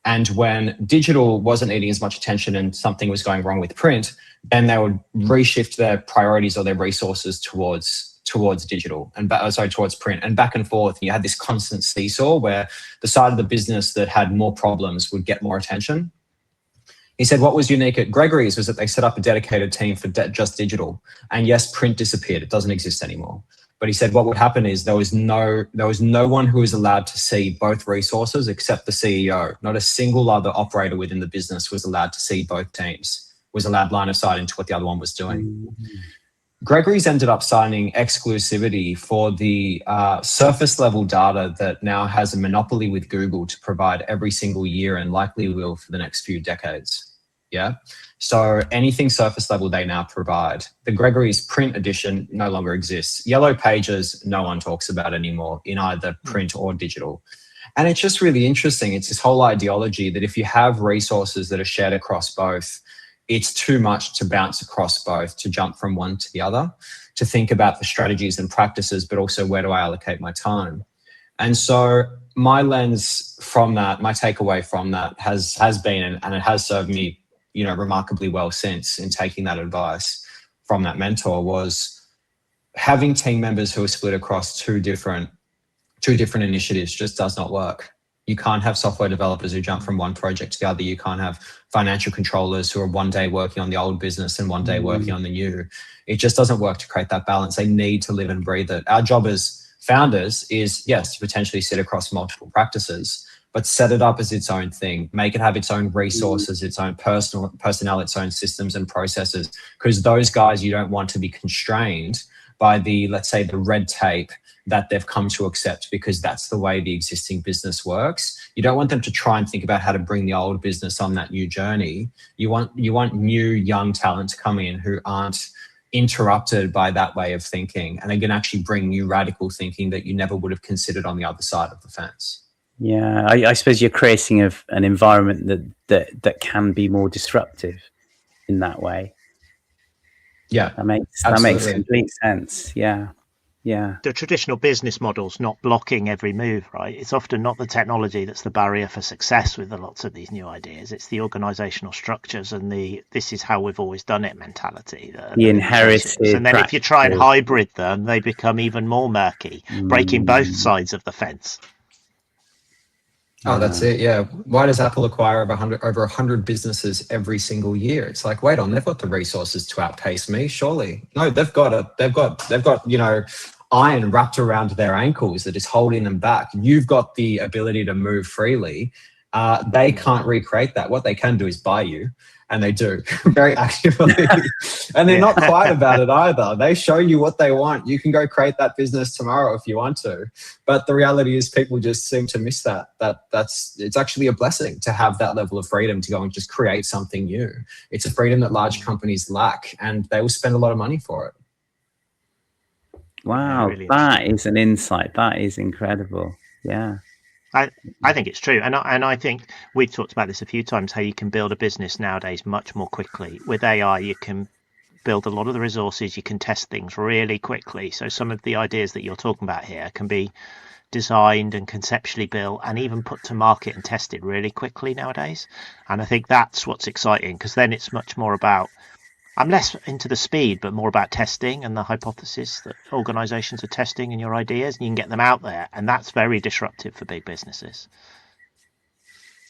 And when digital wasn't needing as much attention and something was going wrong with print, then they would reshift their priorities or their resources towards digital and towards print, and back and forth. You had this constant seesaw where the side of the business that had more problems would get more attention. He said what was unique at Gregory's was that they set up a dedicated team for just digital. And yes, print disappeared. It doesn't exist anymore. But he said what would happen is there was no one who was allowed to see both resources except the CEO. Not a single other operator within the business was allowed to see both teams, was allowed line of sight into what the other one was doing. Gregory's ended up signing exclusivity for the surface level data that now has a monopoly with Google to provide every single year and likely will for the next few decades. Yeah. So anything surface level they now provide. The Gregory's print edition no longer exists. Yellow Pages, no one talks about anymore in either print or digital. And it's just really interesting. It's this whole ideology that if you have resources that are shared across both, it's too much to bounce across both, to jump from one to the other, to think about the strategies and practices, but also where do I allocate my time? And so my lens from that, my takeaway from that has been, and it has served me remarkably well since in taking that advice from that mentor, was having team members who are split across two different initiatives just does not work. You can't have software developers who jump from one project to the other. You can't have financial controllers who are one day working on the old business and one day working on the new. It just doesn't work to create that balance. They need to live and breathe it. Our job as founders is, yes, to potentially sit across multiple practices, but set it up as its own thing. Make it have its own resources, its own personnel, its own systems and processes, because those guys, you don't want to be constrained by the, let's say, the red tape that they've come to accept because that's the way the existing business works. You don't want them to try and think about how to bring the old business on that new journey. You want new young talent to come in who aren't interrupted by that way of thinking, and they can actually bring new radical thinking that you never would have considered on the other side of the fence. Yeah, I suppose you're creating an environment that can be more disruptive in that way. Yeah, that makes complete sense. Yeah. The traditional business model's not blocking every move, right? It's often not the technology that's the barrier for success with lots of these new ideas. It's the organizational structures and this is how we've always done it mentality. The inherited. And then if you try and hybrid them, they become even more murky, breaking both sides of the fence. Oh, that's it. Yeah. Why does Apple acquire over 100 businesses every single year? It's like, wait on, they've got the resources to outpace me, surely. No, they've got iron wrapped around their ankles that is holding them back. You've got the ability to move freely. They can't recreate that. What they can do is buy you, and they do very actively. And they're not quiet about it either. They show you what they want. You can go create that business tomorrow if you want to. But the reality is people just seem to miss that. It's actually a blessing to have that level of freedom to go and just create something new. It's a freedom that large companies lack, and they will spend a lot of money for it. Wow, really that is an insight. That is incredible. Yeah. I think it's true. And I think we've talked about this a few times, how you can build a business nowadays much more quickly. With AI, you can build a lot of the resources, you can test things really quickly. So some of the ideas that you're talking about here can be designed and conceptually built and even put to market and tested really quickly nowadays. And I think that's what's exciting, because then it's much more about, I'm less into the speed, but more about testing and the hypothesis that organizations are testing and your ideas, and you can get them out there. And that's very disruptive for big businesses.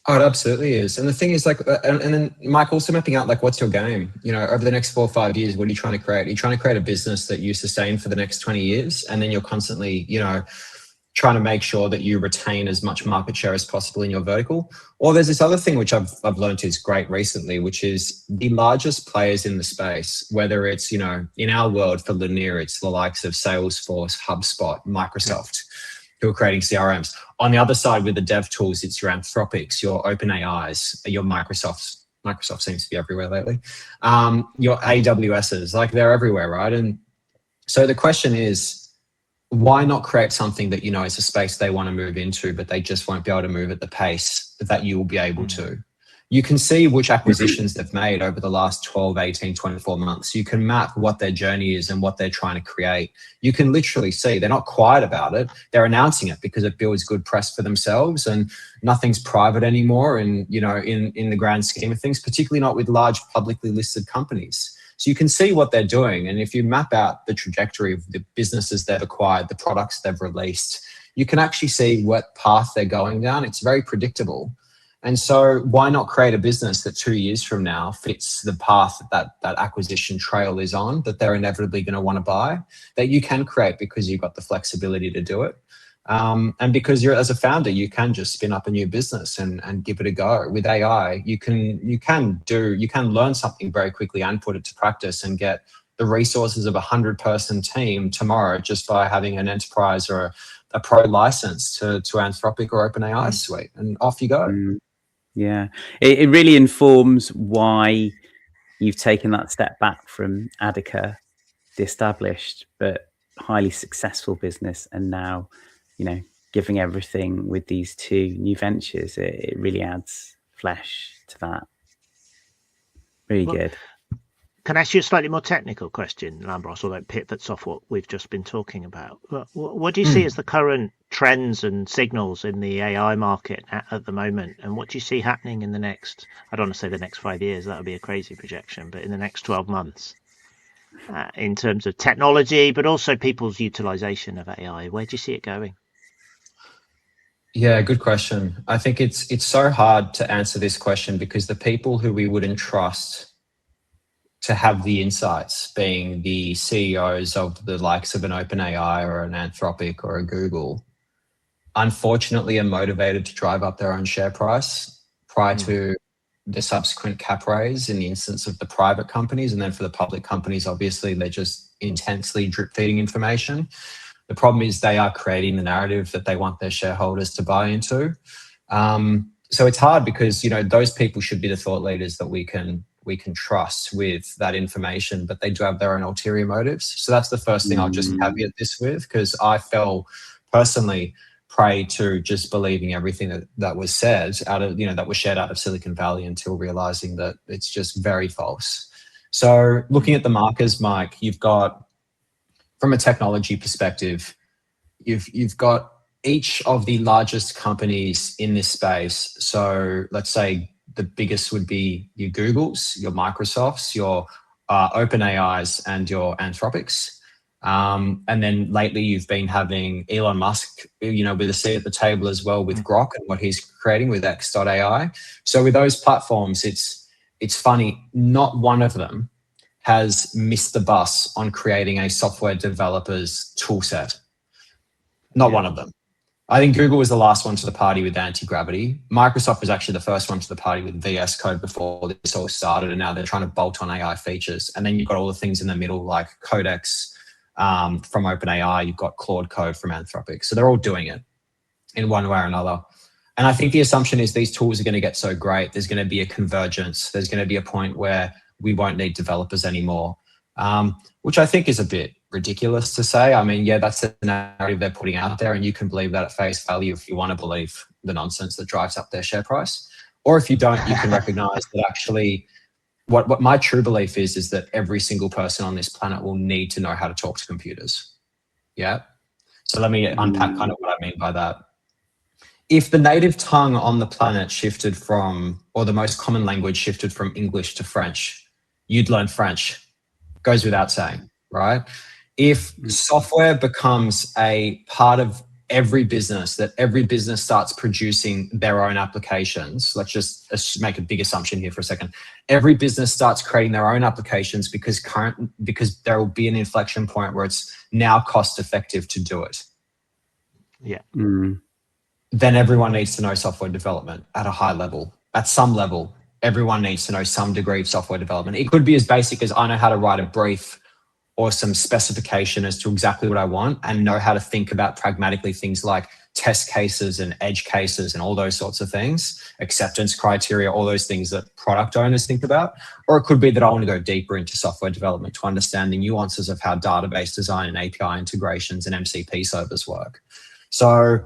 Oh, it absolutely is. And the thing is, like, and then Mike, also mapping out, like, what's your game? Over the next 4 or 5 years, what are you trying to create? Are you trying to create a business that you sustain for the next 20 years? And then you're constantly, trying to make sure that you retain as much market share as possible in your vertical. Or there's this other thing which I've learned is great recently, which is the largest players in the space, whether it's, in our world for linear, it's the likes of Salesforce, HubSpot, Microsoft, who are creating CRMs. On the other side with the dev tools, it's your Anthropics, your OpenAIs, your Microsofts. Microsoft seems to be everywhere lately. Your AWSs, like, they're everywhere, right? And so the question is, why not create something that is a space they want to move into, but they just won't be able to move at the pace that you will be able to? You can see which acquisitions they've made over the last 12, 18, 24 months. You can map what their journey is and what they're trying to create. You can literally see they're not quiet about it. They're announcing it because it builds good press for themselves, and nothing's private anymore in the grand scheme of things, particularly not with large publicly listed companies. So you can see what they're doing. And if you map out the trajectory of the businesses they've acquired, the products they've released, you can actually see what path they're going down. It's very predictable. And so why not create a business that 2 years from now fits the path that acquisition trail is on, that they're inevitably going to want to buy, that you can create because you've got the flexibility to do it. And because you're, as a founder, you can just spin up a new business and give it a go. With AI, you can learn something very quickly and put it to practice and get the resources of 100-person team tomorrow just by having an enterprise or a pro license to Anthropic or OpenAI suite, and off you go. Yeah, it really informs why you've taken that step back from Adica, the established but highly successful business, and now, giving everything with these two new ventures. It really adds flesh to that. Really good. Can I ask you a slightly more technical question, Lambros, although it pivots off what we've just been talking about? What do you see as the current trends and signals in the AI market at the moment? And what do you see happening in the next, I don't want to say the next 5 years, that would be a crazy projection, but in the next 12 months in terms of technology, but also people's utilization of AI? Where do you see it going? Yeah, good question. I think it's so hard to answer this question because the people who we would entrust to have the insights, being the CEOs of the likes of an OpenAI or an Anthropic or a Google, unfortunately are motivated to drive up their own share price prior to the subsequent cap raise in the instance of the private companies. And then for the public companies, obviously, they're just intensely drip feeding information. The problem is they are creating the narrative that they want their shareholders to buy into. So it's hard because, those people should be the thought leaders that we can trust with that information, but they do have their own ulterior motives. So that's the first thing I'll just caveat this with, because I fell personally prey to just believing everything that was said that was shared out of Silicon Valley until realizing that it's just very false. So looking at the markers, Mike, you've got, from a technology perspective, you've got each of the largest companies in this space. So let's say the biggest would be your Googles, your Microsofts, your OpenAIs, and your Anthropics. And then lately you've been having Elon Musk, with a seat at the table as well with Grok and what he's creating with X.AI. So with those platforms, it's funny, not one of them has missed the bus on creating a software developer's tool set. Not one of them. I think Google was the last one to the party with anti-gravity. Microsoft was actually the first one to the party with VS Code before this all started, and now they're trying to bolt on AI features. And then you've got all the things in the middle like Codex from OpenAI, you've got Claude Code from Anthropic. So they're all doing it in one way or another. And I think the assumption is these tools are going to get so great, there's going to be a convergence. There's going to be a point where we won't need developers anymore, which I think is a bit ridiculous to say. I mean, yeah, that's the narrative they're putting out there, and you can believe that at face value if you want to believe the nonsense that drives up their share price. Or if you don't, you can recognize that actually what my true belief is that every single person on this planet will need to know how to talk to computers. Yeah. So let me unpack kind of what I mean by that. If the native tongue on the planet shifted from, or the most common language shifted from English to French, you'd learn French. Goes without saying, right? If software becomes a part of every business, that every business starts producing their own applications, let's just make a big assumption here for a second. Every business starts creating their own applications because there will be an inflection point where it's now cost effective to do it. Yeah. Then everyone needs to know software development at a high level. At some level, everyone needs to know some degree of software development. It could be as basic as I know how to write a brief or some specification as to exactly what I want, and know how to think about pragmatically things like test cases and edge cases and all those sorts of things, acceptance criteria, all those things that product owners think about. Or it could be that I want to go deeper into software development to understand the nuances of how database design and API integrations and MCP servers work. So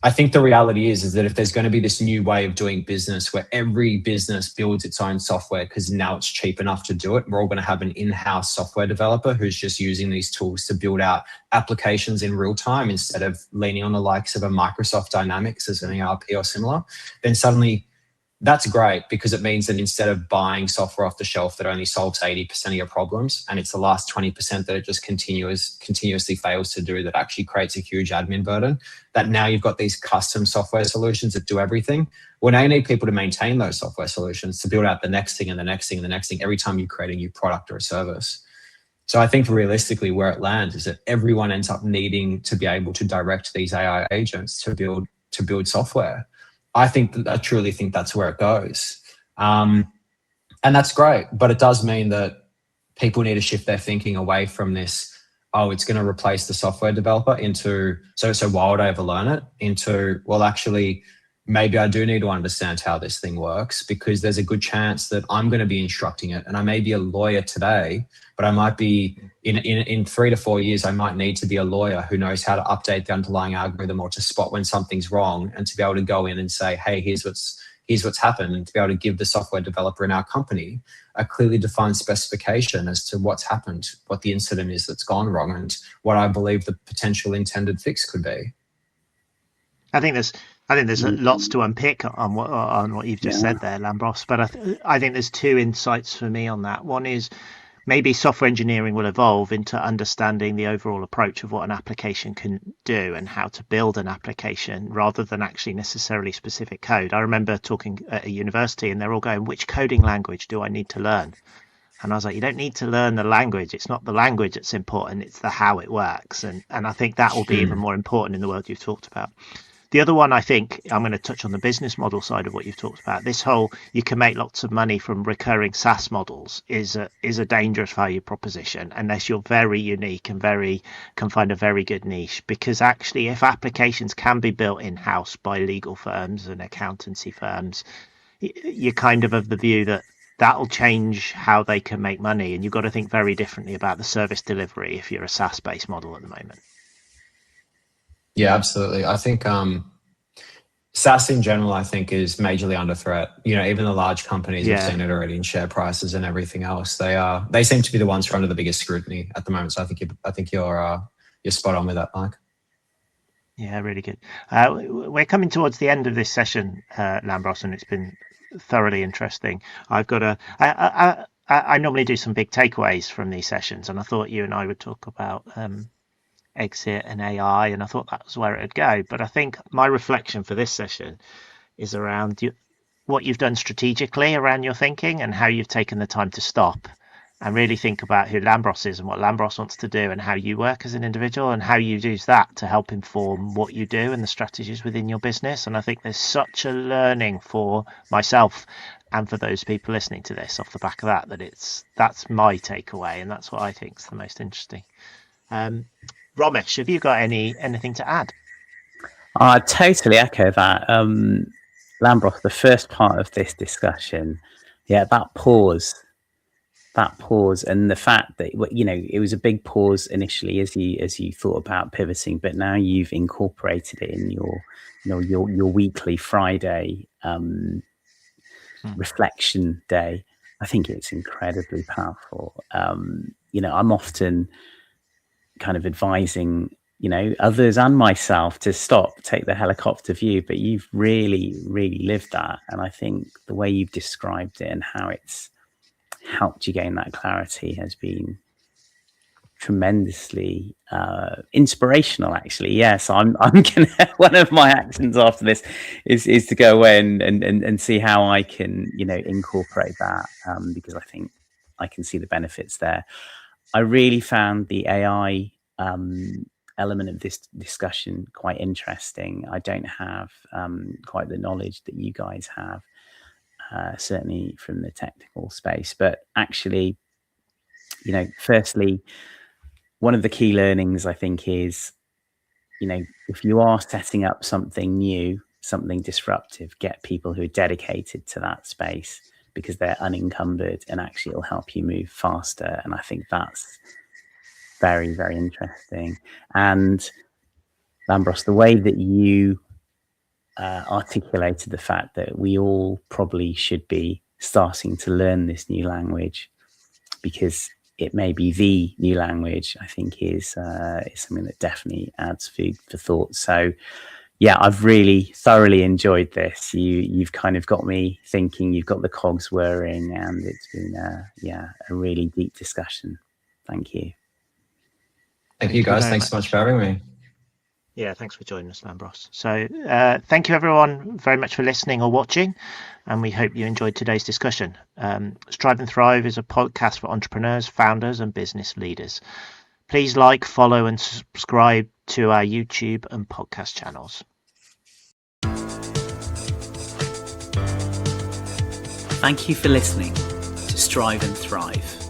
I think the reality is that if there's going to be this new way of doing business where every business builds its own software because now it's cheap enough to do it, we're all going to have an in-house software developer who's just using these tools to build out applications in real time instead of leaning on the likes of a Microsoft Dynamics as an ERP or similar, then suddenly that's great, because it means that instead of buying software off the shelf that only solves 80% of your problems, and it's the last 20% that it just continuously fails to do, that actually creates a huge admin burden, that now you've got these custom software solutions that do everything. Well, now you need people to maintain those software solutions to build out the next thing and the next thing and the next thing every time you create a new product or a service. So I think realistically where it lands is that everyone ends up needing to be able to direct these AI agents to build software. I truly think that's where it goes. And that's great, but it does mean that people need to shift their thinking away from this, it's going to replace the software developer, into, so why would I ever learn it, into, well, actually, maybe I do need to understand how this thing works, because there's a good chance that I'm going to be instructing it. And I may be a lawyer today, but I might be in 3 to 4 years, I might need to be a lawyer who knows how to update the underlying algorithm or to spot when something's wrong, and to be able to go in and say, hey, here's what's happened, and to be able to give the software developer in our company a clearly defined specification as to what's happened, what the incident is that's gone wrong, and what I believe the potential intended fix could be. I think there's lots to unpick on what you've just said there, Lambros. But I think there's two insights for me on that. One is maybe software engineering will evolve into understanding the overall approach of what an application can do and how to build an application rather than actually necessarily specific code. I remember talking at a university and they're all going, which coding language do I need to learn? And I was like, you don't need to learn the language. It's not the language that's important. It's the how it works. And I think that will be even more important in the world you've talked about. The other one, I think, I'm going to touch on the business model side of what you've talked about. This whole you can make lots of money from recurring SaaS models is a dangerous value proposition unless you're very unique and can find a very good niche. Because actually, if applications can be built in-house by legal firms and accountancy firms, you're kind of the view that that'll change how they can make money. And you've got to think very differently about the service delivery if you're a SaaS-based model at the moment. Yeah, absolutely. I think SaaS in general, I think, is majorly under threat. Even the large companies, we've seen it already in share prices and everything else. They seem to be the ones who are under the biggest scrutiny at the moment. So I think you're spot on with that, Mike. Yeah, really good. We're coming towards the end of this session, Lambros, and it's been thoroughly interesting. I normally do some big takeaways from these sessions, and I thought you and I would talk about exit and AI, and I thought that was where it would go. But I think my reflection for this session is around what you've done strategically around your thinking and how you've taken the time to stop and really think about who Lambros is and what Lambros wants to do and how you work as an individual and how you use that to help inform what you do and the strategies within your business. And I think there's such a learning for myself and for those people listening to this off the back of that's my takeaway, and that's what I think is the most interesting. Romesh, have you got anything to add? I totally echo that. Lambros, the first part of this discussion, that pause and the fact that, it was a big pause initially as you thought about pivoting, but now you've incorporated it in your weekly Friday reflection day. I think it's incredibly powerful. I'm often kind of advising others and myself to take the helicopter view, but you've really lived that, and I think the way you've described it and how it's helped you gain that clarity has been tremendously inspirational, actually. Yes, I'm gonna one of my actions after this is to go away and see how I can incorporate that, because I think I can see the benefits there. I really found the AI element of this discussion quite interesting. I don't have quite the knowledge that you guys have, certainly from the technical space. But actually, firstly, one of the key learnings I think is, if you are setting up something new, something disruptive, get people who are dedicated to that space, because they're unencumbered and actually it'll help you move faster. And I think that's very, very interesting. And Lambros, the way that you articulated the fact that we all probably should be starting to learn this new language because it may be the new language, I think is something that definitely adds food for thought. So yeah, I've really thoroughly enjoyed this. You've kind of got me thinking, you've got the cogs whirring, and it's been a really deep discussion. Thank you. Thank you guys. Thanks so much for having me. Yeah, thanks for joining us, Lambros. So thank you everyone very much for listening or watching, and we hope you enjoyed today's discussion. Strive and Thrive is a podcast for entrepreneurs, founders and business leaders. Please like, follow and subscribe to our YouTube and podcast channels. Thank you for listening to Strive and Thrive.